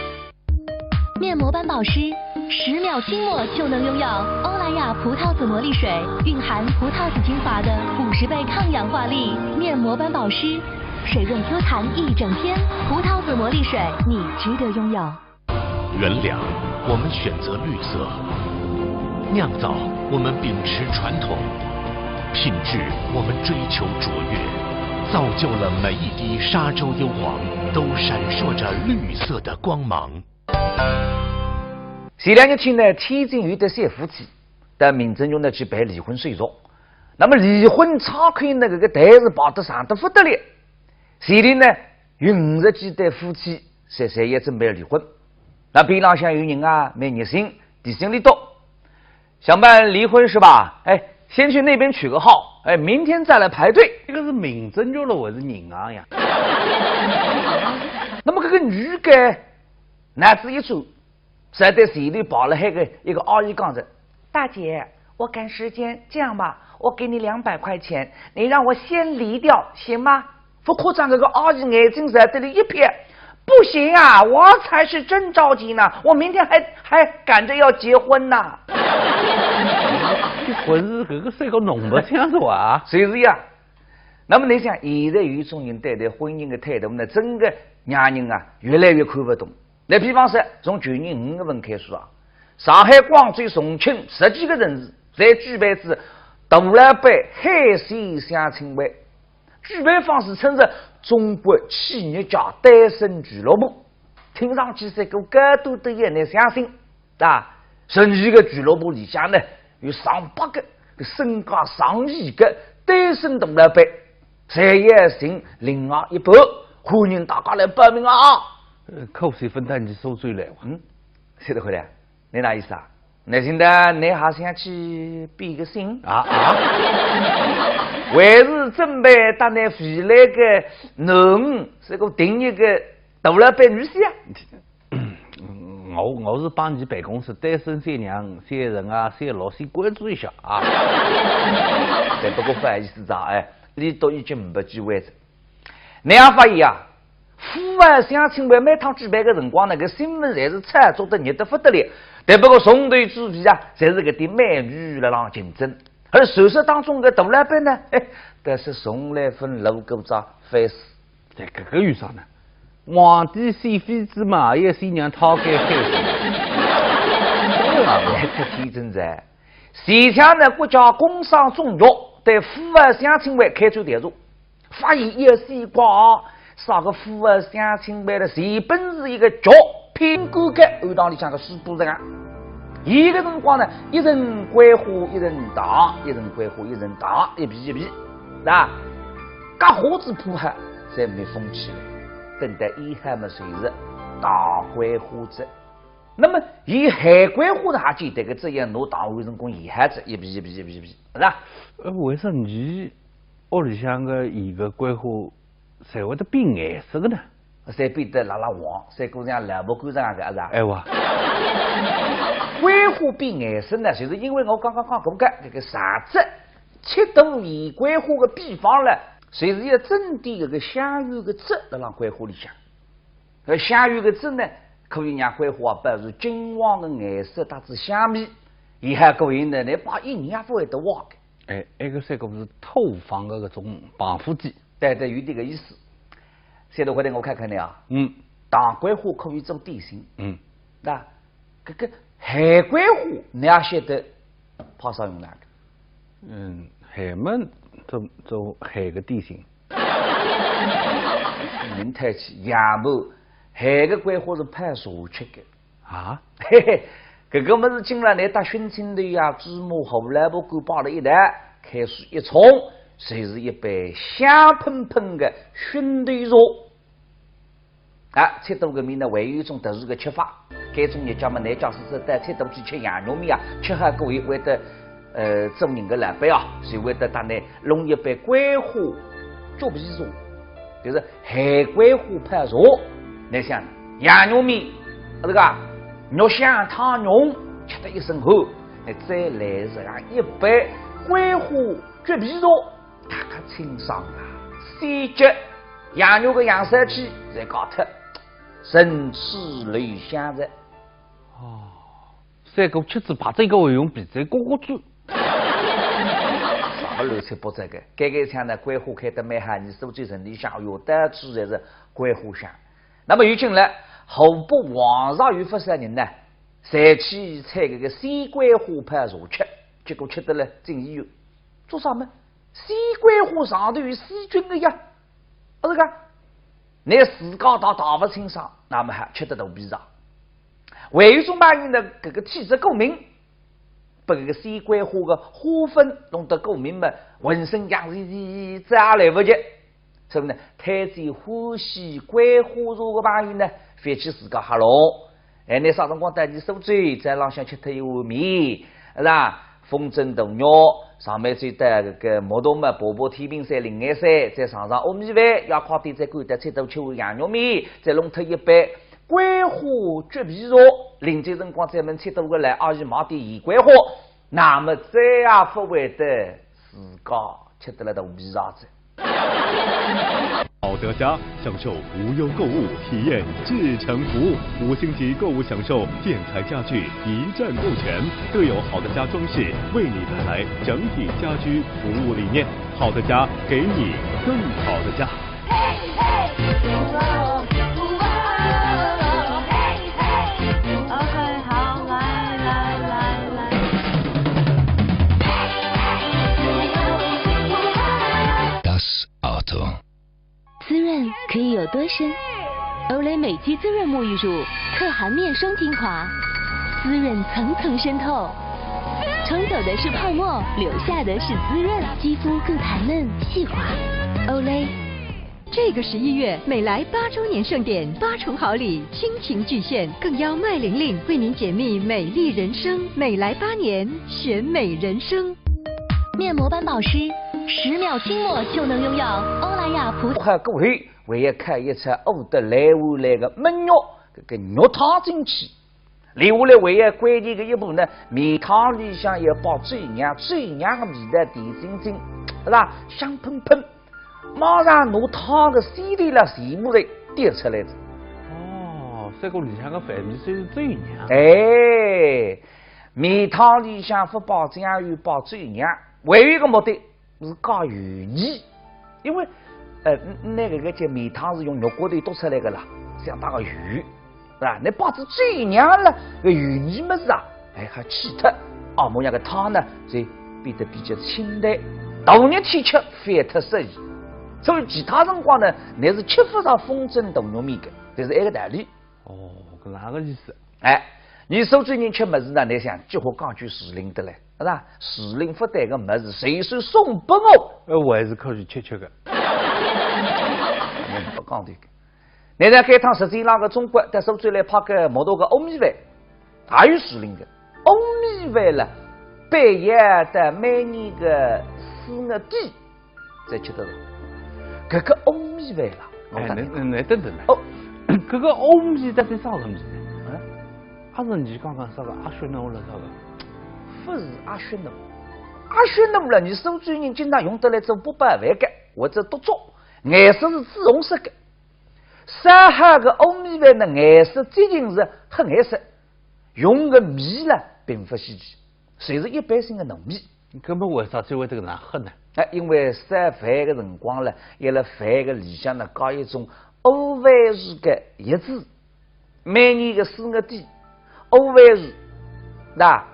面膜般保湿，10秒轻抹就能拥有欧莱雅葡萄籽魔力水，蕴含葡萄籽精华的50倍抗氧化力面膜般保湿，水润 Q 弹一整天。葡萄籽魔力水，你值得拥有。原谅，我们选择绿色；酿造，我们秉持传统；品质，我们追求卓越，造就了每一滴沙洲幽黄都闪烁着绿色的光芒。前2日前呢，天津有对小夫妻，但民政局呢去办离婚手续。那么离婚查看那个台是报得上的不得了。前天呢，有50几对夫妻谁也准备离婚。那边上像有人啊，没热心，提醒你多，想办离婚是吧？哎，先去那边取个号，哎，明天再来排队。这个是民政局了，还是银行呀？那么这个女的男子一出，在对手里抱了一个阿姨杠子，大姐，我赶时间，这样吧，我给你200块钱，你让我先离掉，行吗？不夸张，这个阿姨眼睛在这里一瞥，不行啊，我才是真着急呢，我明天还赶着要结婚呢。结婚是这个是个弄不清楚啊？谁是呀？那么你想，现在有一种人对待婚姻的态度呢，整个让人啊越来越看不懂。那比方说，从去年5月份开始啊，上海、广州、重庆10几个城市在举办次大老板海鲜相亲会，举办方式称是中国企业家单身俱乐部，听上去是个高度的也能相信啊。甚至个俱乐部里向呢，有上百个身价上亿个单身大老板，谁也行另外一半，欢迎大家来报名啊！口水分担你收罪来。谢得回来，你哪意思啊？那现在你还想去比个心啊？还是准备到那回来个能是个定一个大老板女婿啊？我是帮你办公室单身些娘些人啊些老先关注一下啊。但不过不好意思啊，哎，你都已经没机会了。你也发现啊，户外相亲会每趟举办的辰光，那个新闻侪是炒作的热得不得了。但不过从头至尾啊，侪是个点美女来让竞争。而手术当中的大老板呢，但是从来分路狗子烦死。在这个遇上呢，皇帝选妃子嘛，也新娘讨给孩子。这天真在，前天呢，国家工商总局对户外相亲会开出调查，发现有些瓜啥个户外相亲会的基本是一个脚苹果干后堂里向个水布人啊。一个辰光呢，一人关火，一人打，一人关火，一人打，一比一比，那各伙子铺海才没风气了。等待遗憾么谁是大关火子？那么以海关火的还记得个这样拿大卫成功遗憾子一比，是吧？为啥你屋里向个一个关火才会得变颜色的呢？才变得拉黄，才过上蓝不过上个是吧？哎哇！关火变颜色呢，就是因为我刚刚讲过这个啥子7度以关火的比方呢，随是要整点这个香芋的汁来让关火里向，而香芋的汁呢，可以让关火啊保持金黄的颜色，带至香味。以后各位呢，你把1年也不会得忘的。哎，那个三个是透房的那种防腐剂，对，有这个意思。现在回来我看看你啊，大关火可以做点心，那这个海关火你也晓得怕啥用哪个？海们做海的点心。明太起杨木海的关火是派茶吃的啊？嘿嘿，这个么是进来你打熏青的呀，芝麻后来不够包了一袋，开水一冲，谁是一杯香喷喷的熏腿肉啊！吃多个面呢，还有一种特殊的吃法。这种日家嘛，南家是带吃东西吃羊肉面啊，吃下各位会得做人的老板啊，就会得打呢弄一杯关火猪皮肉，就是海关火派肉。你想羊肉面，这个肉香汤浓，吃得一身后，你再来上一杯关火猪皮肉，大家清爽啊，细节羊肉的羊膻气在高头，生吃类香的。三个吃子把这个会用比这个做。啥个乱七八糟的？这个像呢，关火开得蛮寒，你苏州城里向有的吃的是关火香。那么有进来后部网上有不少人呢，才去采这个西桂花派茶吃，结果吃得了进医院。做啥么？西桂花上头有细菌的呀！这个，你自家打不清爽，那么还吃得肚皮上。为一种嘛人的这个体质过敏，把这个西桂花的花粉弄得过敏嘛，浑身痒这也来不及。所以呢，太子欢喜桂花茶的朋友呢，反起自家哈喽。你啥辰光带你手嘴在浪向吃脱一碗面，是吧？风筝鸵鸟上面再带这个毛豆嘛，薄薄天平山、另外山，再上上欧米饭，要快点再干得再多吃碗羊肉面，再弄脱一杯桂花橘皮茶。临这辰光咱们吃多个来，阿姨买点盐桂花，那么再也不会得自家吃得了肚皮上子。好德家享受无忧购物体验至诚服务，5星级购物享受建材家具一站购全，各有好的家装饰为你带来整体家居服务理念。好的家给你更好的家。OK， 好，来。Das Auto。滋润可以有多深？欧蕾美肌滋润沐浴乳，特含面霜精华，滋润层层渗透，冲走的是泡沫，留下的是滋润，肌肤更弹嫩细滑。欧蕾。这个11月，美莱8周年盛典，8重好礼倾情巨献，更邀麦玲玲为您解密美丽人生。美莱8年，选美人生。面膜班保湿，10秒清末就能拥有欧莱雅葡萄。各位，我也看一出欧德来回来的焖肉，这个肉汤进去。另外呢，我也关键的一步呢，面汤里向要包最娘的味道甜津津，是吧？香喷喷。马上拿汤的稀里了全部来丢出来的。哦，这个里向的饭米是最娘。哎，面汤里向不包酱油，包最娘，唯一一个目的是加鱼腻，因为那个叫面汤是用肉骨头剁出来的啦，相当的鱼，是吧？你包子最娘了，个鱼腻么子啊，还气脱，模样个汤呢，就变得比较清淡，大热天吃反特适宜。所以其他辰光呢，你是吃不上风筝大肉面的，这是一个道理。哦，搿哪个意思？哎，你苏州人吃么子呢？你想结合讲句时令的嘞，是吧？时令不带个么子，随手送给我。我还是可以吃的。不讲这个。你在这趟实际上个中国在苏州来拍个毛多个欧米饭，还有时令的欧米饭了，北野的每年个4月底才吃得到。这个欧米饭啦，那等等哦，这个欧米到底啥东西呢？还是你刚刚说的阿雪浓了啥的？不是阿雪浓，阿雪浓了，你苏州人经常用得来做800饭的，或者多做，颜色是紫红色的。上海的欧米饭的颜色仅仅是黑颜色，用的米呢并不稀奇，侪是一般性的糯米。根本为啥就会这个难喝呢？因为烧饭的辰光呢，要辣饭的里向呢搞一种欧饭树的叶子。每年的4月底，欧饭树那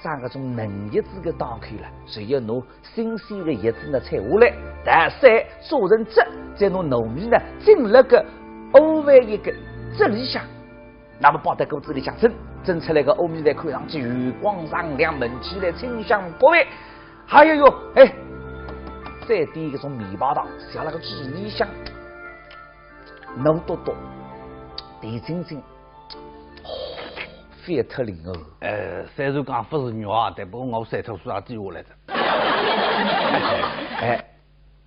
长搿种嫩叶子的打开了，所以要拿新鲜的叶子呢采下来，大晒做成汁，再拿糯米呢浸了个欧饭一个汁里向，那么包在锅子里向蒸出来个欧米饭看上去油光上亮，闻起来清香不味。还有再点一种面包糖，下了个鸡里香，浓多多，甜津津，非特灵哦。虽然讲不是肉啊，但不过我3头数也低下来的。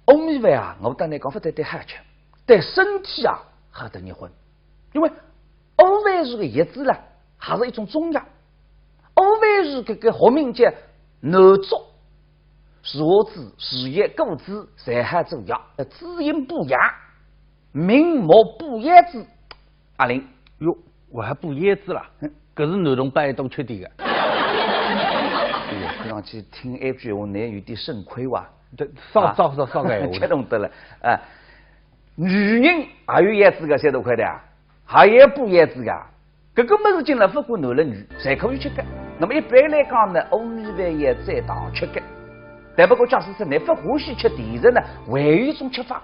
欧米饭啊，我当然讲不得对好吃，对身体啊好得热混，因为欧饭树的叶子呢，还是一种中药。欧饭树这个学名叫南竹。树枝、树叶、果子侪好做药，滋阴补阳、明目补眼子。阿玲，哟，我还补眼子了，可是男同胞都缺点的。看上去听一句话，你有点肾亏哇。对，少个吃懂得了啊。女人还有眼子个，晓得快点啊，还有补眼子个。这个么子进了不管男了女，侪可以吃的。那么一般来讲呢，欧米饭也在当吃的。但不过假使说你不欢喜吃甜食呢，还有一种吃法，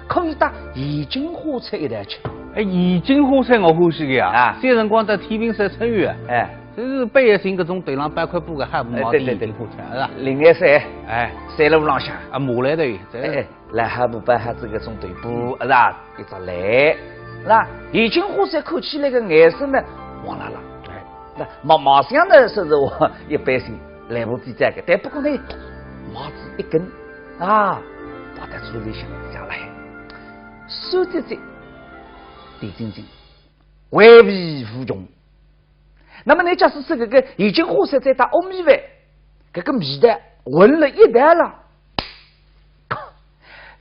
可以搭盐津花菜一道吃。盐津花菜我欢喜的呀。三辰光在天平山春雨，就是半夜性搿种头上摆块布的海姆毛的盐津花菜，是吧？另外山，山路浪向马来头，来海姆摆哈子搿种头布，是吧？一只来，是吧？盐津花菜看起来个颜色呢黄辣辣，那毛香呢，说实话一般性来不及这个，但不过呢，毛子一根啊，放在嘴里想下来，酸滋滋，甜津津，回味无穷。那么你假使吃这个盐津花菜再搭欧米饭，这个味道混了一道了。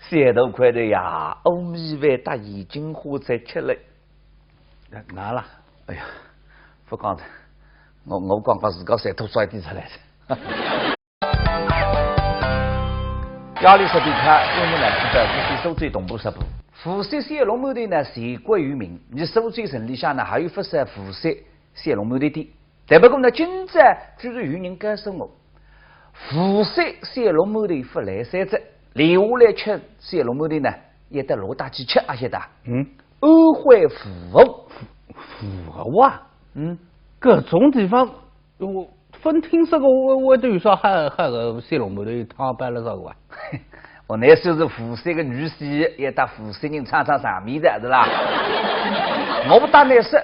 3头块的呀，欧米饭搭盐津花菜吃了，哪了？哎呀，不讲的，我刚刚自个舌头甩滴出来的。压力食品卡，我们来知道这是苏州东部十部。辐射小笼馒头呢，全国有名。你苏州城里向呢，还有不少辐射小笼馒头店。但不过呢，今朝居然有人告诉我，辐射小笼馒头不来三只，留下来吃小笼馒头呢，也得老大几吃啊，晓得？安徽阜阜啊，搿种地方我分听说过，我都有少还个小笼馒头汤摆了少个啊。我那时候是辐射个女婿，也搭辐射人唱上面的，是啦。我不打那是。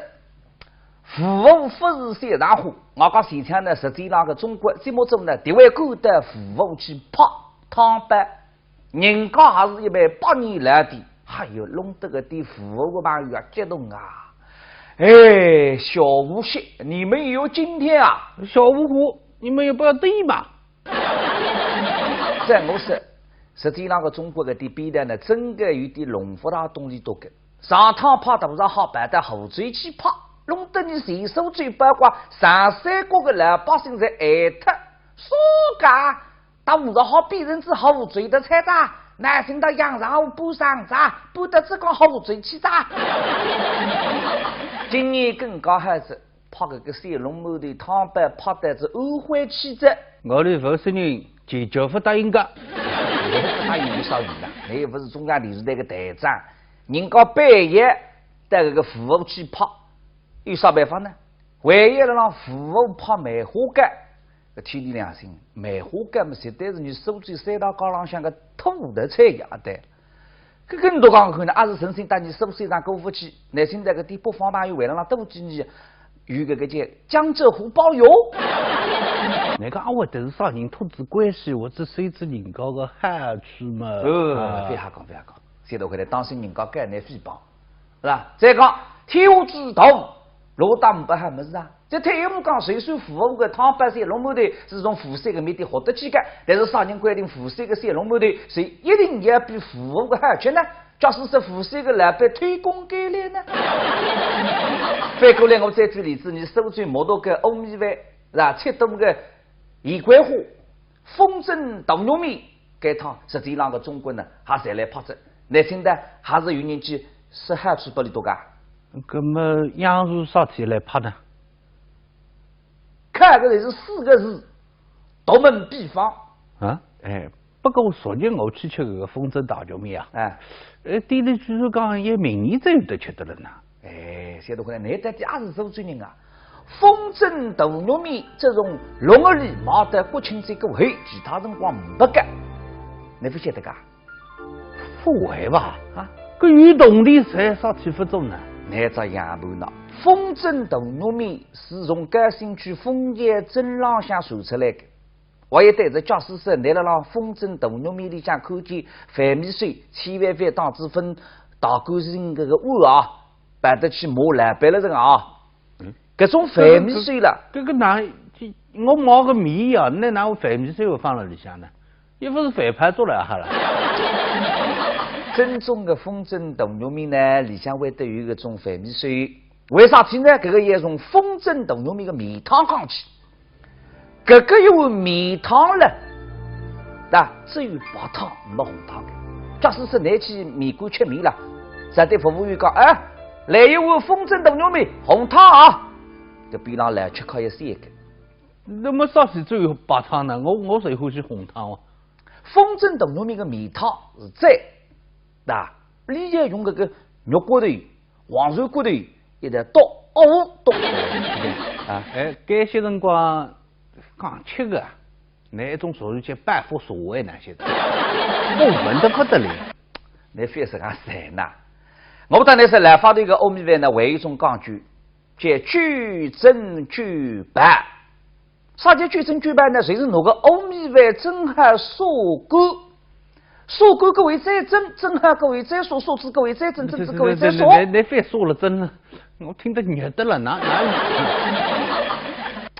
服务不是小茶壶，我讲现场呢，实际上个中国节目中呢，地位高的服务去泡汤班，人家还是180年来的，还有弄得个的服务的朋友啊，激动啊！哎，小无锡，你们也有今天啊！小五虎，你们也不要对嘛！在我说，实际上个中国的比的呢，真的有点龙福大东西多个，上汤泡多少好摆在后嘴去泡。弄得你随手嘴八卦，上山国的老百姓在爱特，说噶，到50号别人之后嘴的菜渣，男性的羊肉不上渣，不得只讲后嘴去渣。今年更高还是泡个小笼馒头汤板，泡的是安徽气质。我的负责人坚决不答应的。不答应有啥用的？你又不是中央电视台的台长，人家半夜带这个服务去泡。有啥办法呢？唯一的让服务泡梅花干，天地良心，梅花干嘛？实在是你苏州3道高浪向个土的菜呀的。这更多讲可能还是神仙带你苏州上过不去。那现在个地北方朋友为了让多几年，有个叫江浙沪包邮。那个我都是啥人土质关系，我只随着人家个好处嘛。非瞎讲，非瞎讲。现在回来当心人家干那诽谤，是吧？再讲天下之大。老大不还没事啊？这太我们讲谁说服务的汤板小笼馒头是从辐射的面的获得起的，但是啥人规定辐射的小笼馒头谁一定要比服务的好吃呢？假使是辐射的老板推广给来呢？反过来我再举例子，你苏州毛多个欧米饭是吧？吃多个盐桂花、风筝豆糯米这汤，实际上个中国呢还是来泡着，那现在还是有人去是好处不里多噶？那么羊肉啥体来拍呢？看个是4个字，独门秘方啊！不过昨日我去吃这个风筝大球面啊，店里据说讲一明年才有得吃的了呢。现在回来你在家是苏州人啊，风筝豆糯米这种龙儿里毛的国庆这个会，其他辰光不干，你不晓得噶？不会吧？啊，个运动的菜啥体不做呢？那只羊头脑，风筝豆糯米是从甘兴区枫叶镇浪向传出来的。我也对着教师说，来了让风筝豆糯米里向看见饭米水，千万别当只分大干净这个碗啊，摆得去磨烂白了这个啊。这种饭米水了，这个哪？我冒个米呀，那哪有饭米水我放了里向呢？也不是饭盘做来好了。正宗的风筝豆糯米呢，里向会得有一种饭米水，为啥体呢？这个也从风筝豆糯米的米汤讲起，这个有米汤了，那只有白汤没红汤的。假使是拿起米馆吃米了，在对服务员讲，来一碗风筝炖牛米，红汤啊！这边上来吃烤一三个。那么啥是最有白汤呢？我最欢喜红汤哦。风筝炖牛米个米汤是在，那里也用这个肉骨头、黄鳝骨头一直倒倒啊！哎，这些辰光刚吃个，那一种属于叫半腐熟的那些，我闻得不得了。你非是讲谁呢？我当然是来发的一个欧米饭呢，为一种讲究，叫举砧举板。啥叫举砧举板呢？就是那个欧米饭正好砂锅，砂锅各位再蒸，正好各位再砂，砂子各位再蒸，蒸子各位再砂。你非说了真了，我听得热得了，哪有？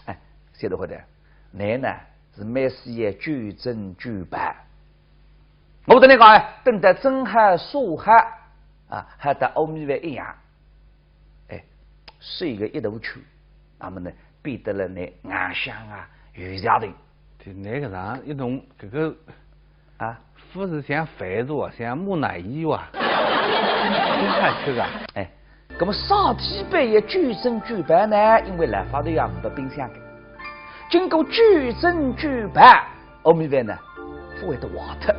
哎，晓得回来，你呢是每事也举砧举板。我跟你讲哎，等得蒸好砂好啊，还得欧米饭一样，哎，是一个一头球，那么呢？变得了那硬香啊，有家的。就那个啥，一种这个啊，不是像饭做，像木乃伊哇，真好吃啊！哎，那么啥体杯也举砧举板呢？因为来发头要没冰箱的，经过举砧举板，欧米饭呢不会得坏脱。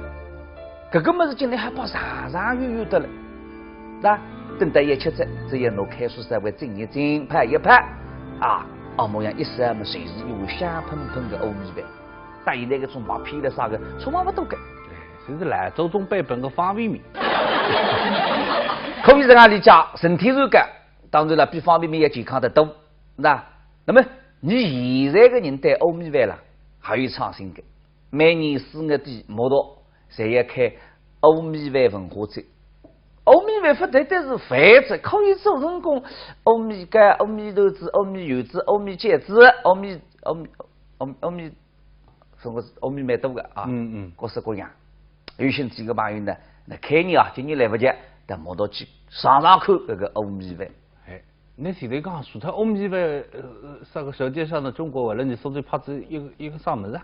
这个么子今天还把长长远远的了，那等到一吃着，只要侬开水稍微蒸一蒸，拍一拍啊。哦，模样一时么，随时有香喷喷的欧米饭，但现在个中把偏了啥个，错嘛不多个，就是兰州中版本的方便面。可以在哪里讲身体肉感，当然了，比方便面要健康得多。那么你现在个人对欧米饭了，还有创新的，每年4月底摩托侪要开欧米饭文化节。欧米饭不单单是饭子，可以做成功欧米干、欧米豆子、欧米油子、欧米茄子、欧米，什么欧米蛮多个啊，各式各样。有些几个朋友呢，那开年啊，今年来不及，但摸到去上看这个欧米饭。哎，那现在讲除脱欧米饭，啥个舌尖上的中国为了你说最怕这一个啥么子啊？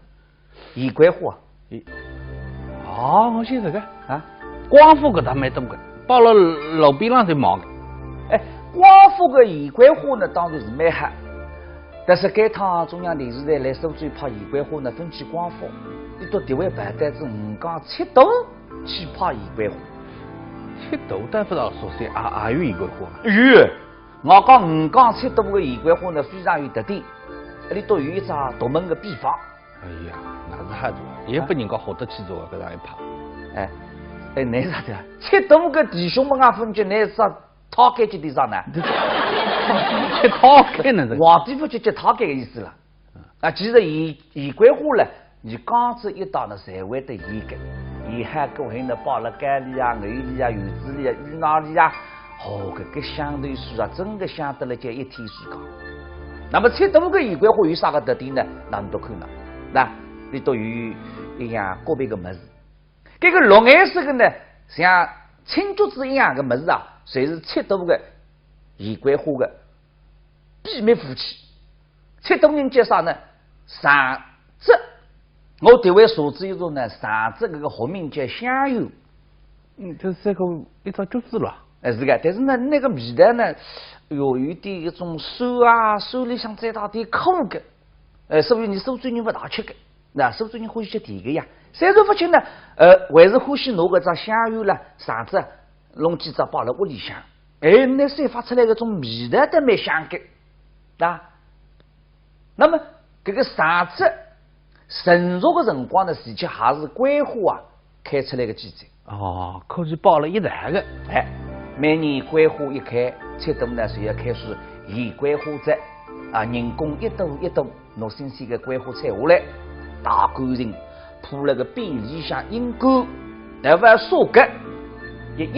宜桂花。哦，我晓得个啊，光复个他蛮多个。到了路边上就忙的，哎，光复个宜桂花呢，当然是蛮好。但是该趟中央电视台来苏州拍宜桂花呢，分去光复，你到地位办单子5港7度去拍宜桂花，7度但不知道说些也有宜桂花吗？有，我讲5港7度个宜桂花呢，非常有特点，里头有一张独门个秘方。哎呀，那是好做，也不人家好得去做搿样一拍，哎。哎，你啥的？7度个弟兄们啊，分局你啥讨开就得上呢？吃讨开呢？皇帝不就叫讨开的意思了？啊，其实宜桂花呢，你刚子一到呢，才会得宜个，宜海过后呢，包了干里啊、牛里啊、柚子里啊、芋脑里啊，哦，这个香头水啊，真的香得了叫一天水高。那么7度个宜桂花有啥个特点呢？那你都看了，那你都有一样个别个么子。这个绿颜色的呢，像青竹子一样的么子啊，侪是7度的宜桂花的秘密武器。7度人叫啥呢？上浙，我这位所知一种呢，上浙这个学名叫香油。这是这个一种竹子了。是的，但是呢，那个味道呢，有点一种酸啊，酸里向再大点苦的。所以你苏州人不大吃的，那苏州人欢喜吃甜的呀。虽然不吃呢，还是欢喜拿个只香油啦、肠子弄几只包在屋里向，哎，那散发出来个种味道都蛮香的，啊。那么这个肠子成熟的辰光呢，实际还是桂花啊开出来的季节。哦，可是包了一袋的，哎，每年桂花一开，7度呢就要开始宜桂花节啊，人工一朵一朵拿新鲜的桂花采下来，大干净。铺了个便里向阴沟，然后烧干，一阴。